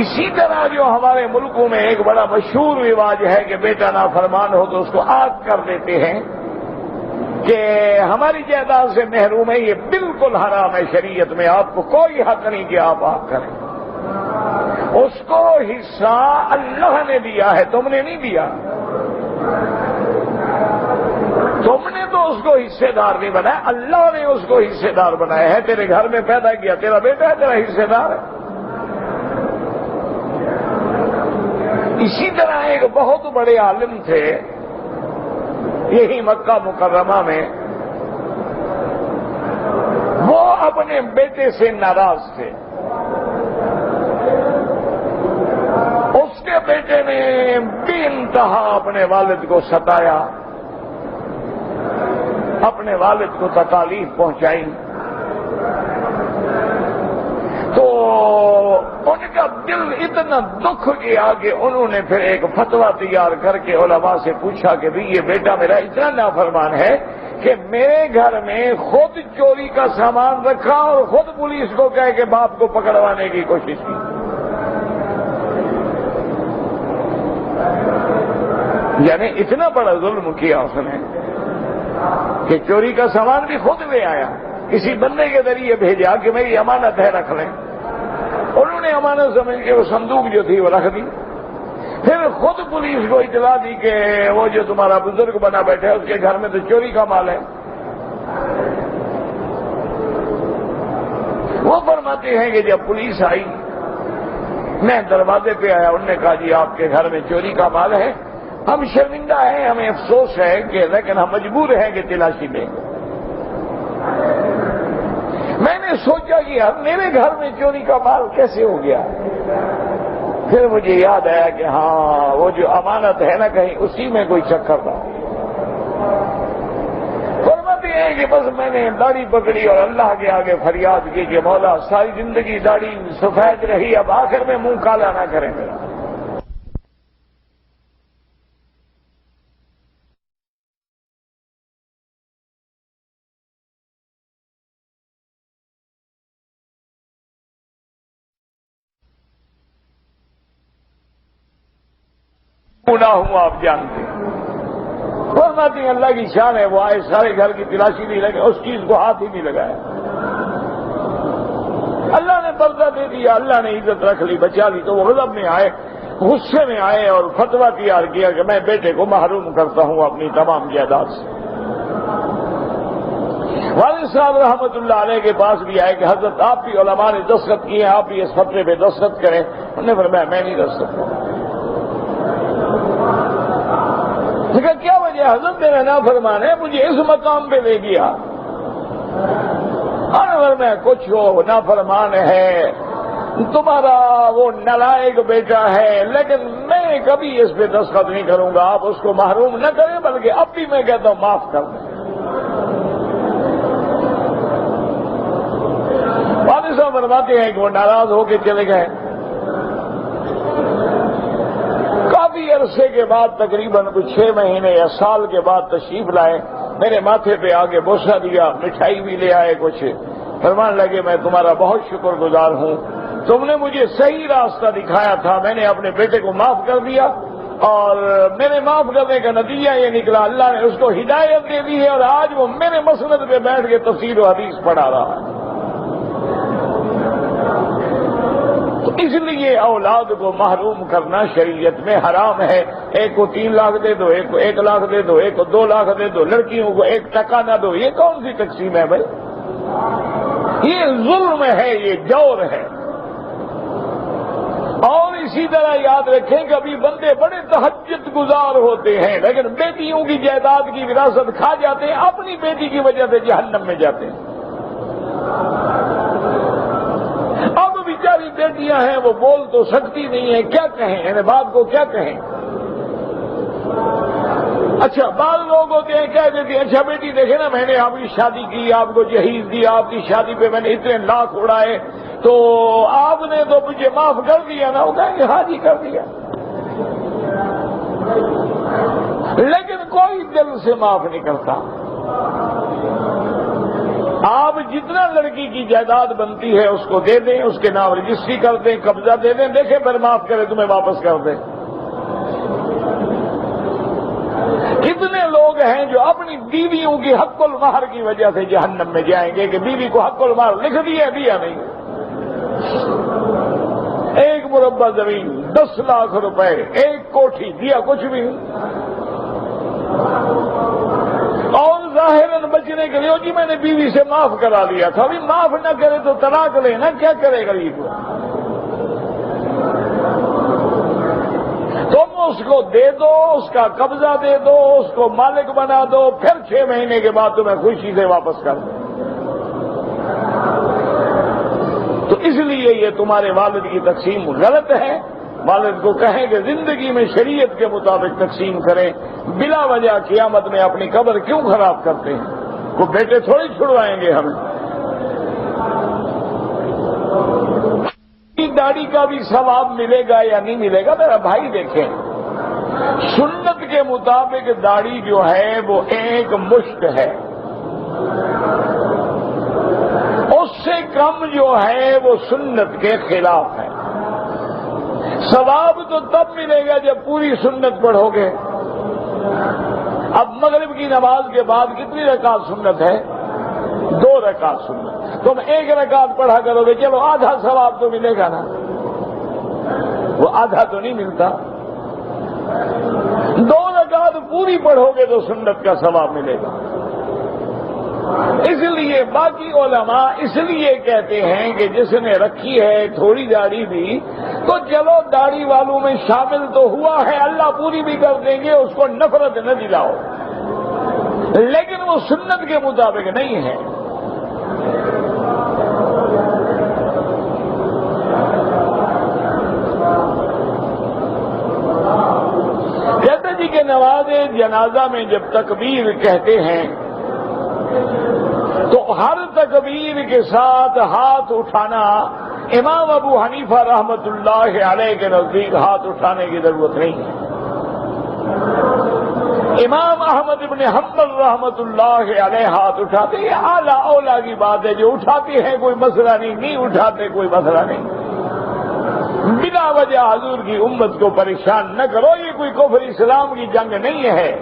اسی طرح جو ہمارے ملکوں میں ایک بڑا مشہور رواج ہے کہ بیٹا نافرمان ہو تو اس کو آگ کر دیتے ہیں کہ ہماری جائیداد سے محروم ہے، یہ بالکل حرام ہے شریعت میں، آپ کو کوئی حق نہیں کہ آپ آگ کریں۔ اس کو حصہ اللہ نے دیا ہے، تم نے نہیں دیا، تم نے تو اس کو حصے دار نہیں بنایا، اللہ نے اس کو حصے دار بنایا ہے، تیرے گھر میں پیدا کیا، تیرا بیٹا ہے، تیرا حصے دار ہے۔ اسی طرح ایک بہت بڑے عالم تھے یہی مکہ مکرمہ میں، وہ اپنے بیٹے سے ناراض تھے۔ اس کے بیٹے نے بے انتہا اپنے والد کو ستایا، اپنے والد کو تکالیف پہنچائی، تو ان کا دل اتنا دکھ گیا کہ انہوں نے پھر ایک فتویٰ تیار کر کے علماء سے پوچھا کہ بھی یہ بیٹا میرا اتنا نافرمان ہے کہ میرے گھر میں خود چوری کا سامان رکھا اور خود پولیس کو کہہ کے باپ کو پکڑوانے کی کوشش کی۔ یعنی اتنا بڑا ظلم کیا اس نے کہ چوری کا سامان بھی خود لے آیا، کسی بندے کے ذریعے بھیجا کہ میری امانت ہے رکھ لیں. انہوں نے امانت سمجھ کے وہ صندوق جو تھی وہ رکھ دی. پھر خود پولیس کو اطلاع دی کہ وہ جو تمہارا بزرگ بنا بیٹھا ہے اس کے گھر میں تو چوری کا مال ہے. وہ فرماتے ہیں کہ جب پولیس آئی میں دروازے پہ آیا, انہوں نے کہا جی آپ کے گھر میں چوری کا مال ہے, ہم شرمندہ ہیں, ہمیں افسوس ہے کہ لیکن ہم مجبور ہیں کہ تلاشی لیں. میں نے سوچا کہ اب میرے گھر میں چوری کا مال کیسے ہو گیا. پھر مجھے یاد آیا کہ ہاں وہ جو امانت ہے نا کہیں اسی میں کوئی چکر تھا. فرماتے ہیں کہ بس میں نے داڑھی پکڑی اور اللہ کے آگے فریاد کی کہ مولا ساری زندگی داڑھی سفید رہی, اب آخر میں منہ کالا نہ کریں میرا. نہ ہوں آپ جانتے ہیں. فرماتی ہیں اللہ کی شان ہے, وہ آئے سارے گھر کی تلاشی نہیں لگے, اس چیز کو ہاتھ ہی نہیں لگایا. اللہ نے پردہ دے دیا, اللہ نے عزت رکھ لی, بچا لی. تو وہ غضب میں آئے, غصے میں آئے اور فتویٰ تیار کیا کہ میں بیٹے کو محروم کرتا ہوں اپنی تمام جائیداد سے. والد صاحب رحمت اللہ علیہ کے پاس بھی آئے کہ حضرت آپ بھی علماء نے دستخط کیے ہیں, آپ بھی اس فتوے پہ دستخط کریں. انہوں نے فرمایا میں نہیں دستخط کروں. لیکن کیا وجہ حضرت میرا نافرمان ہے, مجھے اس مقام پہ لے گیا. اور میں کچھ ہو نافرمان ہے, تمہارا وہ نالائق بیٹا ہے, لیکن میں کبھی اس پہ دستخط نہیں کروں گا. آپ اس کو محروم نہ کریں, بلکہ اب بھی میں کہتا ہوں معاف کر دیں. والد صاحب فرماتے ہیں کہ وہ ناراض ہو کے چلے گئے. کافی عرصے کے بعد تقریباً کچھ 6 مہینے یا سال کے بعد تشریف لائے, میرے ماتھے پہ آگے بوسہ دیا, مٹھائی بھی لے آئے کچھ. فرمان لگے میں تمہارا بہت شکر گزار ہوں, تم نے مجھے صحیح راستہ دکھایا تھا, میں نے اپنے بیٹے کو معاف کر دیا, اور میرے معاف کرنے کا نتیجہ یہ نکلا اللہ نے اس کو ہدایت دے دی ہے, اور آج وہ میرے مسند پہ بیٹھ کے تفسیر و حدیث پڑھا رہا ہے. تو اس لیے اولاد کو محروم کرنا شریعت میں حرام ہے. ایک کو 3 لاکھ دے دو, ایک کو 1 لاکھ دے دو, ایک کو 2 لاکھ دے دو, لڑکیوں کو 1 ٹکا نہ دو. یہ کون سی تقسیم ہے بھائی؟ یہ ظلم ہے, یہ جور ہے. اور اسی طرح یاد رکھیں کہ ابھی بندے بڑے تہجد گزار ہوتے ہیں, لیکن بیٹیوں کی جائیداد کی وراثت کھا جاتے ہیں, اپنی بیٹی کی وجہ سے جہنم میں جاتے ہیں. اب بیچاری بیٹیاں ہیں وہ بول تو سکتی نہیں ہیں, کیا کہیں انہیں باپ کو کیا کہیں. اچھا بعض لوگ ہوتے ہیں کہہ دیتے ہیں اچھا بیٹی دیکھیں نا میں نے آپ کی شادی کی, آپ کو جہیز دیا, آپ کی شادی پہ میں نے اتنے لاکھ اڑائے, تو آپ نے تو مجھے معاف کر دیا نا. وہ کہیں گے ہاں جی کر دیا, لیکن کوئی دل سے معاف نہیں کرتا. آپ جتنا لڑکی کی جائیداد بنتی ہے اس کو دے دیں, اس کے نام رجسٹری کر دیں, قبضہ دے دیں, دیکھیں پھر معاف کرے تمہیں واپس کر دیں. کتنے لوگ ہیں جو اپنی بیویوں کی حق المہر کی وجہ سے جہنم میں جائیں گے کہ بیوی کو حق المہر لکھ دیا نہیں. 1 مربع زمین 10 لاکھ روپے, 1 کوٹھی دیا کچھ بھی نہیں. اور ظاہراً بچنے کے لیے جی میں نے بیوی سے معاف کرا لیا تھا, ابھی معاف نہ کرے تو طلاق لے نا, کیا کرے گا یہ؟ تم اس کو دے دو, اس کا قبضہ دے دو, اس کو مالک بنا دو, پھر 6 مہینے کے بعد تمہیں خوشی سے واپس کر دو. تو اس لیے یہ تمہارے والد کی تقسیم غلط ہے. والد کو کہیں کہ زندگی میں شریعت کے مطابق تقسیم کریں, بلا وجہ قیامت میں اپنی قبر کیوں خراب کرتے ہیں؟ وہ بیٹے تھوڑی چھڑوائیں گے ہمیں. داڑھی کا بھی ثواب ملے گا یا نہیں ملے گا؟ میرا بھائی دیکھیں, سنت کے مطابق داڑھی جو ہے وہ 1 مشت ہے, اس سے کم جو ہے وہ سنت کے خلاف ہے. ثواب تو تب ملے گا جب پوری سنت پڑھو گے. اب مغرب کی نماز کے بعد کتنی رکعت سنت ہے؟ 2 رکعت سنت، تم 1 رکعت پڑھا کرو گے، چلو آدھا ثواب تو ملے گا نا، وہ آدھا تو نہیں ملتا۔ 2 رکعت پوری پڑھو گے تو سنت کا ثواب ملے گا۔ اس لیے باقی علماء اس لیے کہتے ہیں کہ جس نے رکھی ہے تھوڑی داڑھی بھی، تو چلو داڑھی والوں میں شامل تو ہوا ہے، اللہ پوری بھی کر دیں گے، اس کو نفرت نہ دلاؤ، لیکن وہ سنت کے مطابق نہیں ہے۔ کہتے جی کہ نماز جنازہ میں جب تکبیر کہتے ہیں تو ہر تکبیر کے ساتھ ہاتھ اٹھانا، امام ابو حنیفہ رحمت اللہ علیہ کے نزدیک ہاتھ اٹھانے کی ضرورت نہیں ہے۔ امام احمد ابن حنبل رحمت اللہ علیہ ہاتھ اٹھاتے، یہ اعلیٰ اولا کی بات ہے، جو اٹھاتے ہیں کوئی مسئلہ نہیں اٹھاتے کوئی مسئلہ نہیں۔ بلا وجہ حضور کی امت کو پریشان نہ کرو، یہ کوئی کفر اسلام کی جنگ نہیں ہے،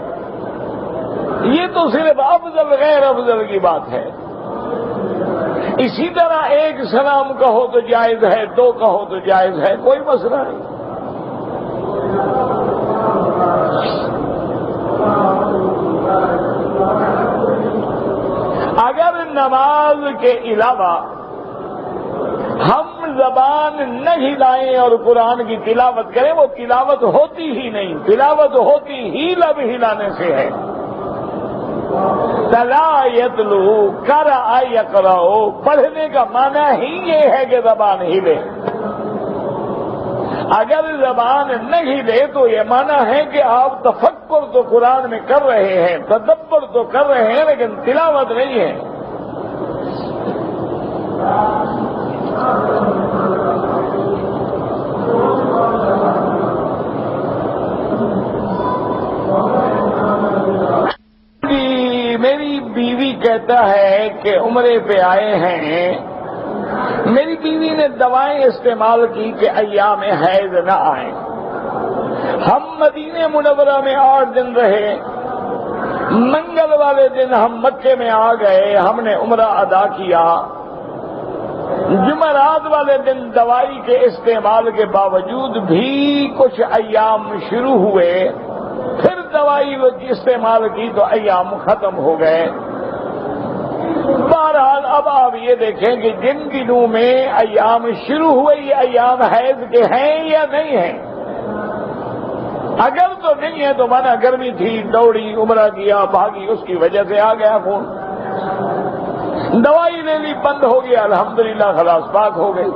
یہ تو صرف افضل غیر افضل کی بات ہے۔ اسی طرح 1 سلام کہو تو جائز ہے، 2 کہو تو جائز ہے، کوئی مسئلہ نہیں۔ اگر نماز کے علاوہ ہم زبان نہ ہلائیں اور قرآن کی تلاوت کریں، وہ تلاوت ہوتی ہی نہیں، تلاوت ہوتی ہی لب ہلانے سے ہے۔ تلا یتلو قرأ یقرأ، پڑھنے کا معنی ہی یہ ہے کہ زبان ہلے۔ اگر زبان نہ ہلے تو یہ معنی ہے کہ آپ تفکر تو قرآن میں کر رہے ہیں، تدبر تو کر رہے ہیں، لیکن تلاوت نہیں ہے۔ میری بیوی کہتا ہے کہ عمرے پہ آئے ہیں، میری بیوی نے دوائیں استعمال کی کہ ایام حیض نہ آئیں۔ ہم مدینہ منورہ میں 8 دن رہے، منگل والے دن ہم مکے میں آ گئے، ہم نے عمرہ ادا کیا۔ جمعرات والے دن دوائی کے استعمال کے باوجود بھی کچھ ایام شروع ہوئے، پھر دوائی استعمال کی تو ایام ختم ہو گئے۔ بہرحال اب آپ یہ دیکھیں کہ جن دنوں میں ایام شروع ہوئے یہ ایام حیض کے ہیں یا نہیں ہیں۔ اگر تو نہیں ہے تو مانا گرمی تھی، دوڑی، عمرہ کیا، بھاگی، اس کی وجہ سے آ گیا خون، دوائی لے لی، بند ہو گیا، الحمدللہ خلاص پاک ہو گئی۔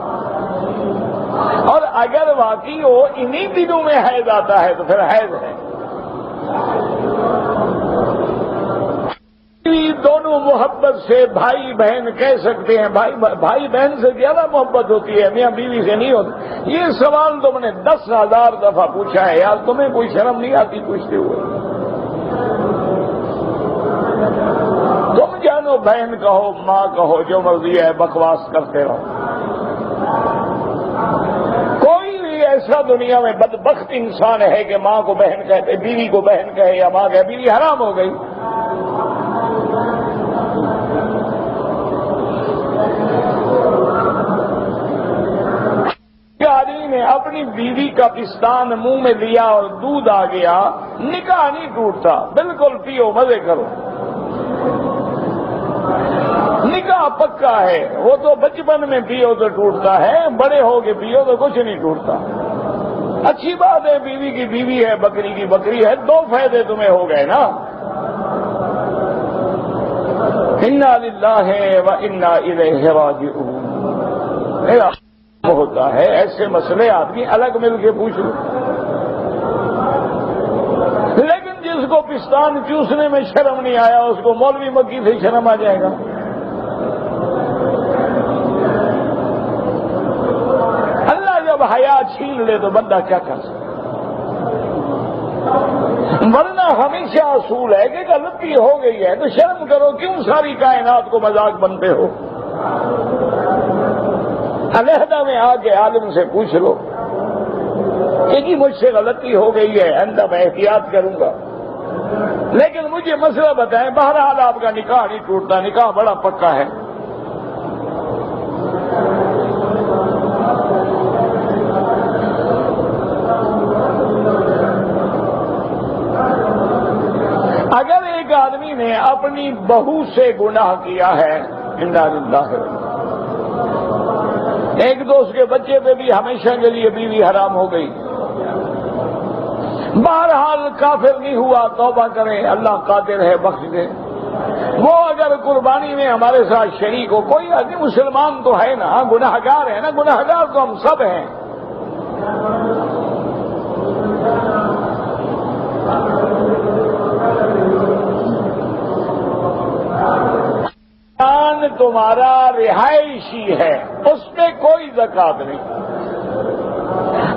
اور اگر واقعی ہو انہی دنوں میں حیض آتا ہے تو پھر حیض ہے۔ دونوں محبت سے بھائی بہن کہہ سکتے ہیں، بھائی بہن سے زیادہ محبت ہوتی ہے، میاں بیوی سے نہیں ہوتی۔ یہ سوال تم نے 10,000 دفعہ پوچھا ہے، یار تمہیں کوئی شرم نہیں آتی پوچھتے ہوئے؟ تم جانو بہن کہو، ماں کہو، جو مرضی ہے، بکواس کرتے رہو۔ کوئی بھی ایسا دنیا میں بدبخت انسان ہے کہ ماں کو بہن کہتے، بیوی کو بہن کہے یا ماں کہے، بیوی حرام ہو گئی۔ آدمی نے اپنی بیوی کا پستان منہ میں لیا اور دودھ آ گیا، نکاح نہیں ٹوٹتا، بالکل پیو، مزے کرو، نکاح پکا ہے۔ وہ تو بچپن میں پیو تو ٹوٹتا ہے، بڑے ہو کے پیو تو کچھ نہیں ٹوٹتا۔ اچھی بات ہے، بیوی کی بیوی ہے، بکری کی بکری ہے، 2 فائدے تمہیں ہو گئے نا۔ انا للہ و انا الیہ راجعون ہوتا ہے۔ ایسے مسئلے آدمی الگ مل کے پوچھ لو، لیکن جس کو پستان چوسنے میں شرم نہیں آیا اس کو مولوی مکی سے شرم آ جائے گا۔ اللہ جب حیا چھین لے تو بندہ کیا کر سکتا؟ ورنہ ہمیشہ اصول ہے کہ غلطی ہو گئی ہے تو شرم کرو، کیوں ساری کائنات کو مذاق بنتے ہو؟ علیحدہ میں آ کے عالم سے پوچھ لو کہ جی مجھ سے غلطی ہو گئی ہے، آئندہ میں احتیاط کروں گا۔ لیکن مجھے مسئلہ بتائیں، بہرحال آپ کا نکاح نہیں ٹوٹتا، نکاح بڑا پکا ہے، اگر ایک آدمی نے اپنی بہو سے گناہ کیا ہے، انا للہ، ایک دوست کے بچے پہ بھی ہمیشہ کے لیے بیوی حرام ہو گئی، بہرحال کافر نہیں ہوا، توبہ کرے، اللہ قادر ہے بخش دے۔ وہ اگر قربانی میں ہمارے ساتھ شریک ہو، کوئی آدمی مسلمان تو ہے نا، گناہگار ہے نا، گناہگار تو ہم سب ہیں۔ تمہارا رہائشی ہے، اس پہ کوئی زکات نہیں۔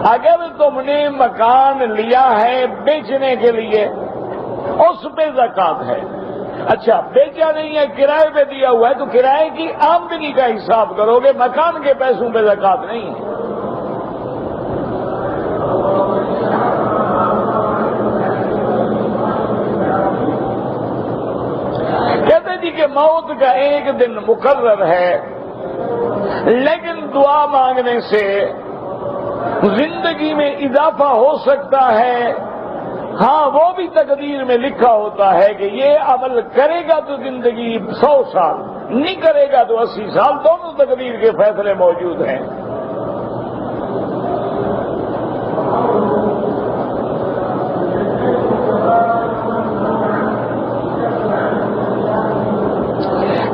اگر تم نے مکان لیا ہے بیچنے کے لیے، اس پہ زکات ہے۔ اچھا بیچا نہیں ہے، کرائے پہ دیا ہوا ہے، تو کرائے کی آمدنی کا حساب کرو گے، مکان کے پیسوں پہ زکات نہیں ہے۔ کہتے جی کہ موت کا ایک دن مقرر ہے، لیکن دعا مانگنے سے زندگی میں اضافہ ہو سکتا ہے۔ ہاں وہ بھی تقدیر میں لکھا ہوتا ہے کہ یہ عمل کرے گا تو زندگی 100 سال، نہیں کرے گا تو 80 سال، دونوں تقدیر کے فیصلے موجود ہیں۔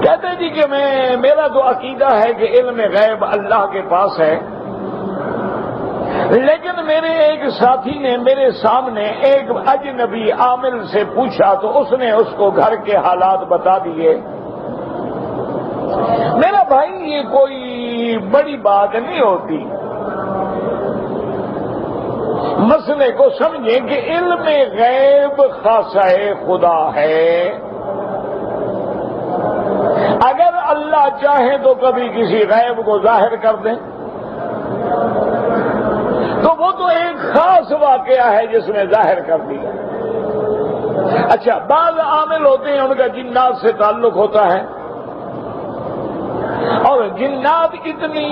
کہتے جی کہ میرا تو عقیدہ ہے کہ علم غیب اللہ کے پاس ہے، لیکن میرے ایک ساتھی نے میرے سامنے ایک اجنبی عامل سے پوچھا تو اس نے اس کو گھر کے حالات بتا دیے۔ میرا بھائی یہ کوئی بڑی بات نہیں ہوتی، مسئلے کو سمجھیں کہ علم غیب خاصہ خدا ہے۔ اگر اللہ چاہے تو کبھی کسی غیب کو ظاہر کر دیں، تو وہ تو ایک خاص واقعہ ہے جس میں ظاہر کر دیا۔ اچھا بعض عامل ہوتے ہیں ان کا جنات سے تعلق ہوتا ہے، اور جنات اتنی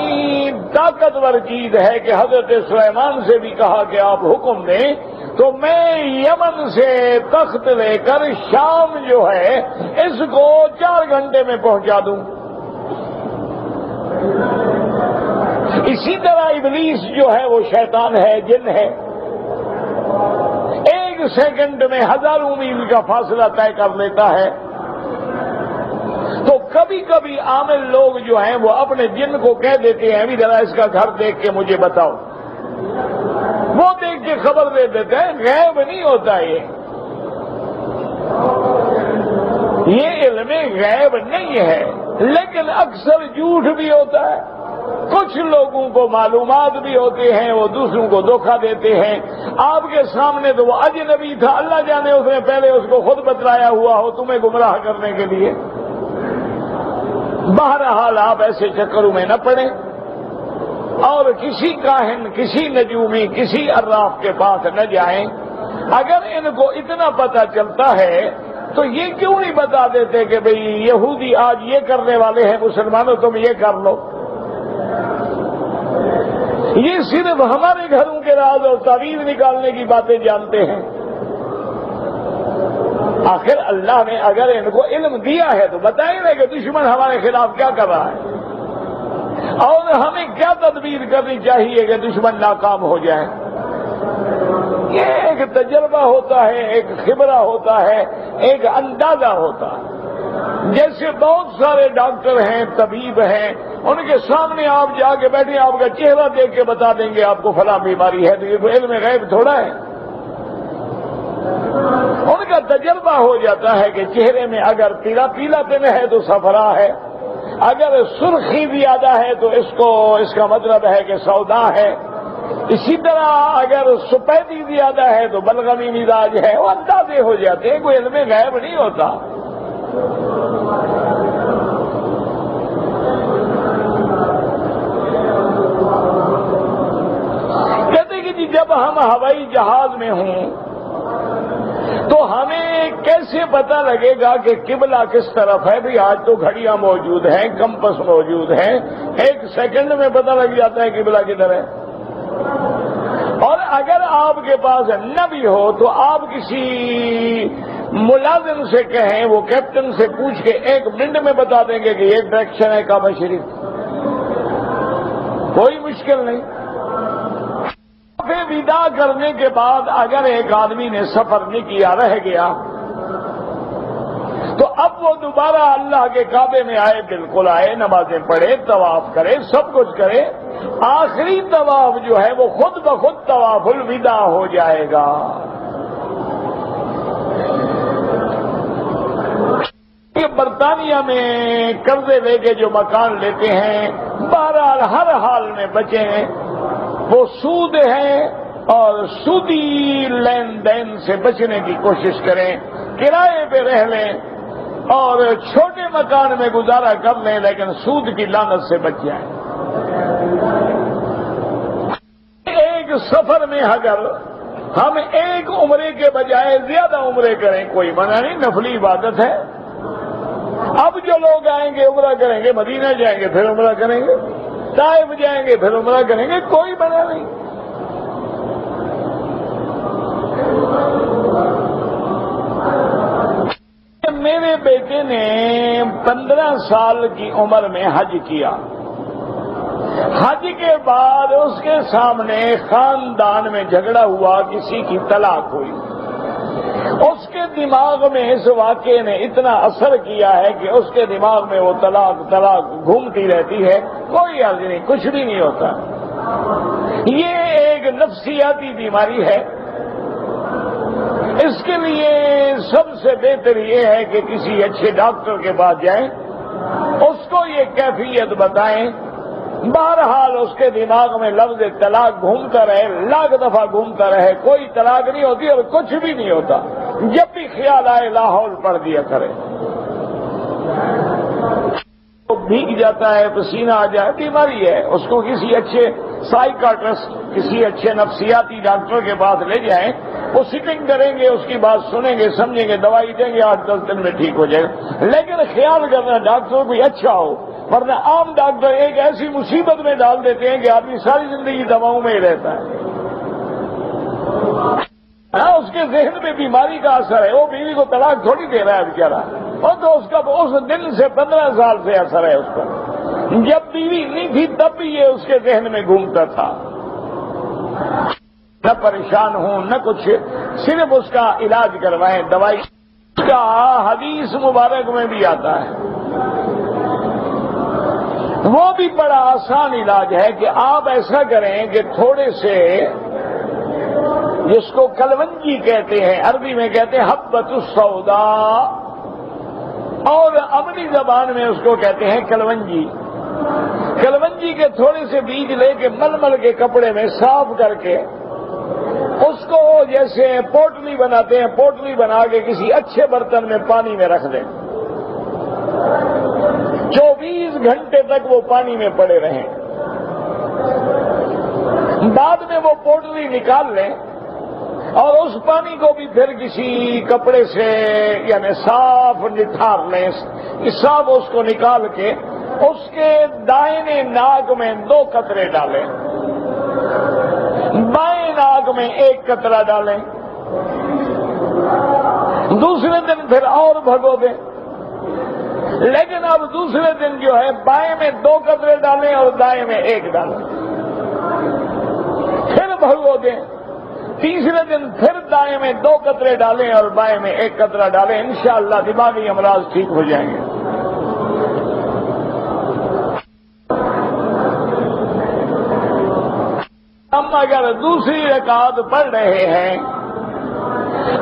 طاقتور چیز ہے کہ حضرت سلیمان سے بھی کہا کہ آپ حکم دیں تو میں یمن سے تخت لے کر شام جو ہے اس کو 4 گھنٹے میں پہنچا دوں۔ اسی طرح ابلیس جو ہے وہ شیطان ہے، جن ہے، 1 سیکنڈ میں 1000 میل کا فاصلہ طے کر لیتا ہے۔ تو کبھی کبھی عامل لوگ جو ہیں وہ اپنے جن کو کہہ دیتے ہیں ابھی ذرا اس کا گھر دیکھ کے مجھے بتاؤ، وہ دیکھ کے خبر دے دیتے ہیں۔ غیب نہیں ہوتا یہ علم غیب نہیں ہے، لیکن اکثر جھوٹ بھی ہوتا ہے۔ کچھ لوگوں کو معلومات بھی ہوتے ہیں، وہ دوسروں کو دھوکہ دیتے ہیں۔ آپ کے سامنے تو وہ اجنبی تھا، اللہ جانے اس نے پہلے اس کو خود بتلایا ہوا ہو تمہیں گمراہ کرنے کے لیے۔ بہرحال آپ ایسے چکروں میں نہ پڑیں، اور کسی کاہن، کسی نجومی، کسی عراف کے پاس نہ جائیں۔ اگر ان کو اتنا پتہ چلتا ہے تو یہ کیوں نہیں بتا دیتے کہ بھئی یہودی آج یہ کرنے والے ہیں، مسلمانوں تم یہ کر لو۔ یہ صرف ہمارے گھروں کے راز اور تعویذ نکالنے کی باتیں جانتے ہیں۔ آخر اللہ نے اگر ان کو علم دیا ہے تو بتائیں گے کہ دشمن ہمارے خلاف کیا کر رہا ہے اور ہمیں کیا تدبیر کرنی چاہیے کہ دشمن ناکام ہو جائے۔ یہ ایک تجربہ ہوتا ہے، ایک خبرہ ہوتا ہے، ایک اندازہ ہوتا ہے۔ جیسے بہت سارے ڈاکٹر ہیں، طبیب ہیں، ان کے سامنے آپ جا کے بیٹھے آپ کا چہرہ دیکھ کے بتا دیں گے آپ کو فلاں بیماری ہے، تو یہ کوئی علم غیب تھوڑا ہے۔ ان کا تجربہ ہو جاتا ہے کہ چہرے میں اگر پیلا پیلا پن ہے تو صفرا ہے، اگر سرخی زیادہ ہے تو اس کا مطلب ہے کہ سودا ہے، اسی طرح اگر سفیدی زیادہ ہے تو بلغمی مزاج ہے۔ وہ اندازے ہو جاتے ہیں، کوئی علم غیب نہیں ہوتا۔ کہتے کہ جی جب ہم ہوائی جہاز میں ہوں تو ہمیں کیسے پتہ لگے گا کہ قبلہ کس طرف ہے؟ بھی آج تو گھڑیاں موجود ہیں، کمپس موجود ہیں، 1 سیکنڈ میں پتہ لگ جاتا ہے قبلہ کدھر ہے۔ اور اگر آپ کے پاس نہ بھی ہو تو آپ کسی ملازم سے کہیں، وہ کیپٹن سے پوچھ کے 1 منٹ میں بتا دیں گے کہ یہ ڈائریکشن ہے کعبہ شریف، کوئی مشکل نہیں۔ ودا کرنے کے بعد اگر ایک آدمی نے سفر نہیں کیا، رہ گیا، تو اب وہ دوبارہ اللہ کے کعبے میں آئے، بالکل آئے، نمازیں پڑھے، طواف کرے، سب کچھ کرے، آخری طواف جو ہے وہ خود بخود طواف الوداع ہو جائے گا۔ یہ برطانیہ میں قرضے لے کے جو مکان لیتے ہیں، بہرحال ہر حال میں بچیں، وہ سود ہے اور سودی لین دین سے بچنے کی کوشش کریں، کرائے پہ رہ لیں اور چھوٹے مکان میں گزارا کر لیں، لیکن سود کی لعنت سے بچ جائیں۔ ایک سفر میں اگر ہم 1 عمرے کے بجائے زیادہ عمرے کریں، کوئی منع نہیں، نفلی عبادت ہے۔ اب جو لوگ آئیں گے عمرہ کریں گے، مدینہ جائیں گے پھر عمرہ کریں گے، طائف جائیں گے پھر عمرہ کریں گے، کوئی منع نہیں۔ میرے بیٹے نے 15 سال کی عمر میں حج کیا۔ حج کے بعد اس کے سامنے خاندان میں جھگڑا ہوا، کسی کی طلاق ہوئی۔ اس کے دماغ میں اس واقعے نے اتنا اثر کیا ہے کہ اس کے دماغ میں وہ طلاق گھومتی رہتی ہے، کوئی حل نہیں، کچھ بھی نہیں ہوتا۔ یہ ایک نفسیاتی بیماری ہے۔ اس کے لیے سب سے بہتر یہ ہے کہ کسی اچھے ڈاکٹر کے پاس جائیں، اس کو یہ کیفیت بتائیں۔ بہرحال اس کے دماغ میں لفظ طلاق گھومتا رہے، 1,00,000 دفعہ گھومتا رہے، کوئی طلاق نہیں ہوتی اور کچھ بھی نہیں ہوتا۔ جب بھی خیال آئے لا حول پڑھ دیا کرے، وہ بھیگ جاتا ہے، پسینہ آ جائے، بیماری ہے۔ اس کو کسی اچھے سائیکاٹرسٹ، کسی اچھے نفسیاتی ڈاکٹر کے پاس لے جائیں، وہ سٹنگ کریں گے، اس کی بات سنیں گے، سمجھیں گے، دوائی دیں گے، 8-10 دن میں ٹھیک ہو جائے گا۔ لیکن خیال کرنا ڈاکٹر کوئی اچھا ہو، ورنہ عام ڈاکٹر ایک ایسی مصیبت میں ڈال دیتے ہیں کہ آدمی ساری زندگی دواؤں میں ہی رہتا ہے۔ ہاں، اس کے ذہن میں بیماری کا اثر ہے، وہ بیوی کو طلاق تھوڑی دے رہا ہے بیچارہ، اور تو اس کا اس دن سے 15 سال سے اثر ہے اس پر۔ جب بیوی نہیں تھی تب بھی یہ اس کے ذہن میں گھومتا تھا۔ نہ پریشان ہوں نہ کچھ، صرف اس کا علاج کروائیں، دوائی کا حدیث مبارک میں بھی آتا ہے۔ وہ بھی بڑا آسان علاج ہے کہ آپ ایسا کریں کہ تھوڑے سے، جس کو کلونجی کہتے ہیں، عربی میں کہتے ہیں حبۃ السودا، اور اپنی زبان میں اس کو کہتے ہیں کلونجی۔ کلونجی کے تھوڑے سے بیج لے کے مل کے کپڑے میں صاف کر کے اس کو جیسے پوٹلی بناتے ہیں، پوٹلی بنا کے کسی اچھے برتن میں پانی میں رکھ دیں، 24 گھنٹے تک وہ پانی میں پڑے رہیں۔ بعد میں وہ پوٹلی نکال لیں اور اس پانی کو بھی پھر کسی کپڑے سے یعنی صاف نٹھار لیں، صاف اس کو نکال کے اس کے دائیں ناک میں 2 قطرے ڈالیں، بائیں ناک میں 1 قطرہ ڈالیں، دوسرے دن پھر اور بھگو دیں، لیکن اب دوسرے دن جو ہے بائیں میں 2 قطرے ڈالیں اور دائیں میں 1 ڈالیں، پھر بھگو دیں، تیسرے دن پھر دائیں میں 2 قطرے ڈالیں اور بائیں میں 1 قطرہ ڈالیں، انشاءاللہ دماغی امراض ٹھیک ہو جائیں گے۔ ہم اگر دوسری رکعت پڑھ رہے ہیں،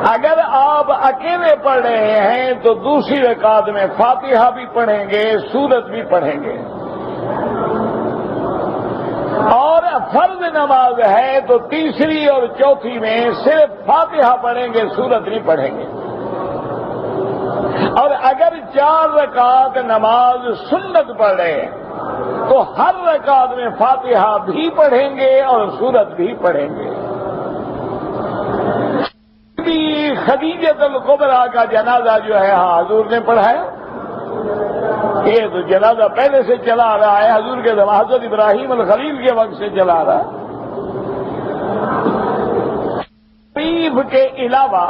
اگر آپ اکیلے پڑھ رہے ہیں تو دوسری رکعت میں فاتحہ بھی پڑھیں گے، سورت بھی پڑھیں گے، اور فرض نماز ہے تو تیسری اور چوتھی میں صرف فاتحہ پڑھیں گے، سورت نہیں پڑھیں گے۔ اور اگر 4 رکعت نماز سنت پڑھ رہے ہیں تو ہر رکعت میں فاتحہ بھی پڑھیں گے اور سورت بھی پڑھیں گے۔ بی خدیجہ الکبریٰ کا جنازہ جو ہے حضور نے پڑھایا. یہ تو جنازہ پہلے سے چلا آ رہا ہے، حضور کے زمانے حضرت ابراہیم الخلیل کے وقت سے چلا آ رہا ہے. شریف کے علاوہ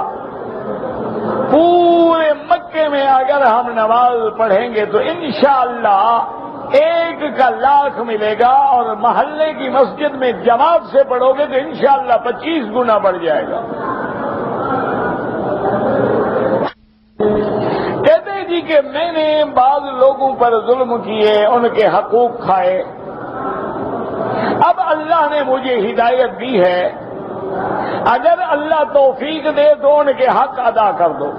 پورے مکے میں اگر ہم نماز پڑھیں گے تو انشاءاللہ 1 کا 1,00,000 ملے گا، اور محلے کی مسجد میں جماعت سے پڑھو گے تو انشاءاللہ 25 گنا بڑھ جائے گا. کہتے ہیں جی کہ میں نے بعض لوگوں پر ظلم کیے، ان کے حقوق کھائے. اب اللہ نے مجھے ہدایت دی ہے، اگر اللہ توفیق دے تو ان کے حق ادا کر دو،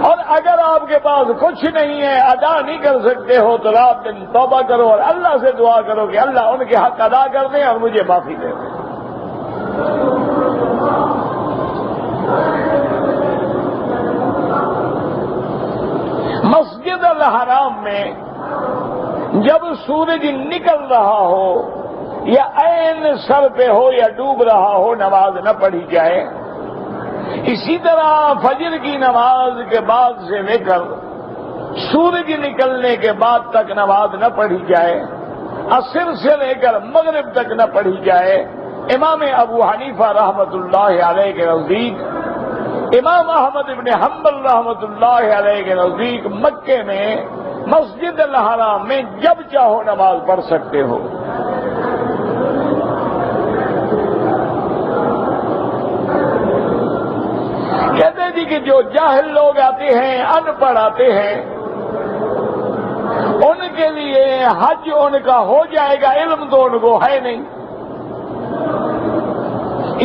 اور اگر آپ کے پاس کچھ نہیں ہے، ادا نہیں کر سکتے ہو، تو رات دن توبہ کرو اور اللہ سے دعا کرو کہ اللہ ان کے حق ادا کر دیں اور مجھے معافی دے دیں. مسجد الحرام میں جب سورج نکل رہا ہو یا عین سر پہ ہو یا ڈوب رہا ہو نماز نہ پڑھی جائے. اسی طرح فجر کی نماز کے بعد سے لے کر سورج نکلنے کے بعد تک نماز نہ پڑھی جائے. عصر سے لے کر مغرب تک نہ پڑھی جائے. امام ابو حنیفہ رحمۃ اللہ علیہ کے نزدیک، امام احمد ابن حنبل رحمۃ اللہ علیہ کے نزدیک مکے میں مسجد الحرام میں جب چاہو نماز پڑھ سکتے ہو. کہتے ہیں جی کہ جو جاہل لوگ آتے ہیں، ان پڑھ آتے ہیں، ان کے لیے حج ان کا ہو جائے گا، علم تو ان کو ہے نہیں.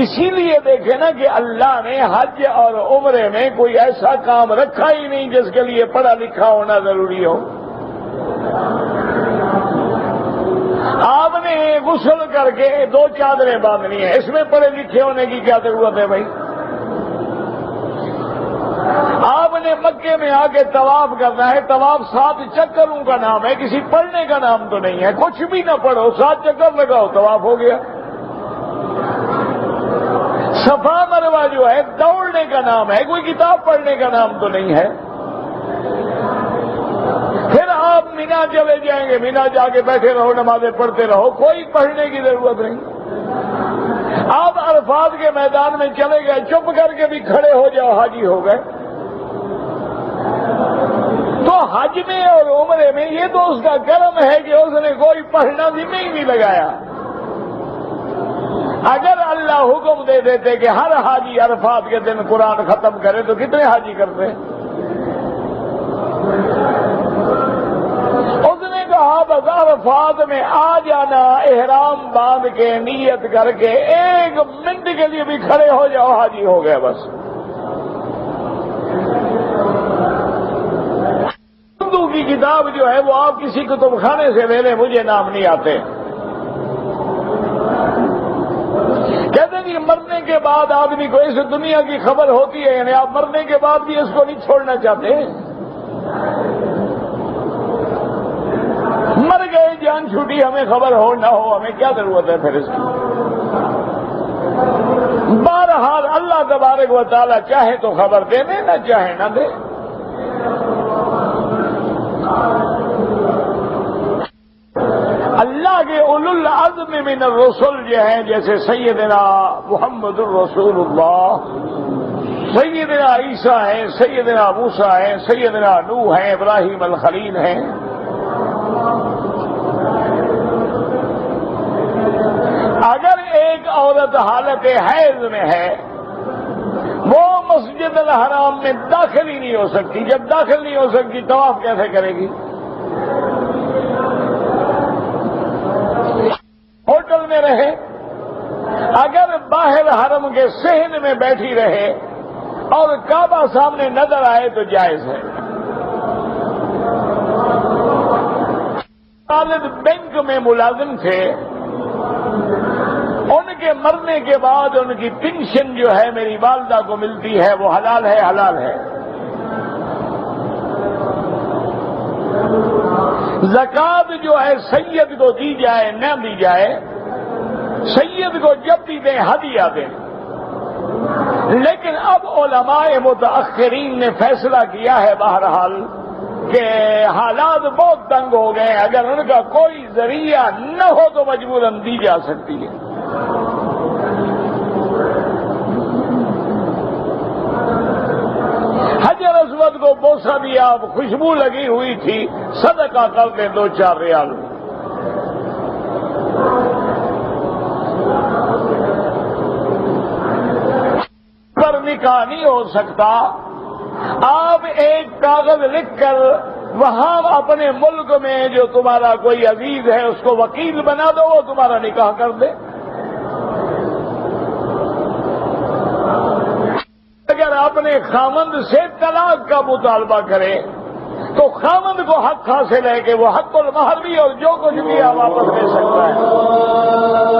اسی لیے دیکھیں نا کہ اللہ نے حج اور عمرے میں کوئی ایسا کام رکھا ہی نہیں جس کے لیے پڑھا لکھا ہونا ضروری ہو. آپ نے غسل کر کے 2 چادریں باندھنی ہیں، اس میں پڑھے لکھے ہونے کی کیا ضرورت ہے بھائی؟ آپ نے مکے میں آ کے طواف کرنا ہے، طواف 7 چکروں کا نام ہے، کسی پڑھنے کا نام تو نہیں ہے. کچھ بھی نہ پڑھو، 7 چکر لگاؤ، طواف ہو گیا. صفا مروہ جو ہے دوڑنے کا نام ہے، کوئی کتاب پڑھنے کا نام تو نہیں ہے. پھر آپ مینا چلے جائیں گے، مینا جا کے بیٹھے رہو، نمازیں پڑھتے رہو، کوئی پڑھنے کی ضرورت نہیں. آپ عرفات کے میدان میں چلے گئے، چپ کر کے بھی کھڑے ہو جاؤ، حاجی ہو گئے. تو حج میں اور عمرے میں یہ تو اس کا کرم ہے کہ اس نے کوئی پڑھنا بھی نہیں لگایا. اگر اللہ حکم دے دیتے کہ ہر حاجی عرفات کے دن قرآن ختم کرے تو کتنے حاجی کرتے؟ اس نے کہا بس عرفات میں آ جانا، احرام باندھ کے نیت کر کے 1 منٹ کے لیے بھی کھڑے ہو جاؤ، حاجی ہو گئے بس. اردو کی کتاب جو ہے وہ آپ کسی کتب خانے سے لے لیں، مجھے نام نہیں آتے. کہتے ہیں کہ مرنے کے بعد آدمی کو اس دنیا کی خبر ہوتی ہے، یعنی آپ مرنے کے بعد بھی اس کو نہیں چھوڑنا چاہتے. مر گئے، جان چھوٹی، ہمیں خبر ہو نہ ہو، ہمیں کیا ضرورت ہے پھر اس کی. بہرحال اللہ تبارک و تعالیٰ چاہے تو خبر دے دے، نہ چاہے نہ دے. اللہ کے اولو العزم من الرسل جو ہیں، جیسے سیدنا محمد الرسول اللہ، سیدنا عیسیٰ ہیں، سیدنا موسیٰ ہیں، سیدنا نوح ہیں، ابراہیم الخلیل ہیں. اگر ایک عورت حالت حیض میں ہے، وہ مسجد الحرام میں داخل ہی نہیں ہو سکتی. جب داخل نہیں ہو سکتی طواف کیسے کرے گی؟ ہوٹل میں رہے، اگر باہر حرم کے صحن میں بیٹھی رہے اور کعبہ سامنے نظر آئے تو جائز ہے. والد بینک میں ملازم تھے، ان کے مرنے کے بعد ان کی پنشن جو ہے میری والدہ کو ملتی ہے، وہ حلال ہے، حلال ہے. زکات جو ہے سید کو دی جائے نہ دی جائے، سید کو جب بھی دیں ہدیہ دیں. لیکن اب علماء متاخرین نے فیصلہ کیا ہے بہرحال کہ حالات بہت تنگ ہو گئے، اگر ان کا کوئی ذریعہ نہ ہو تو مجبوراً دی جا سکتی ہے۔ حجر اسود کو بوسہ دیا، خوشبو لگی ہوئی تھی، صدقہ کر دیں 2-4 ریال۔ پر نکاح نہیں ہو سکتا، آپ ایک کاغذ لکھ کر وہاں اپنے ملک میں جو تمہارا کوئی عزیز ہے اس کو وکیل بنا دو، وہ تمہارا نکاح کر دے۔ اگر اپنے خامند سے طلاق کا مطالبہ کرے تو خامند کو حق حاصل ہے کہ وہ حق المہر بھی اور جو کچھ بھی واپس لے سکتا ہے۔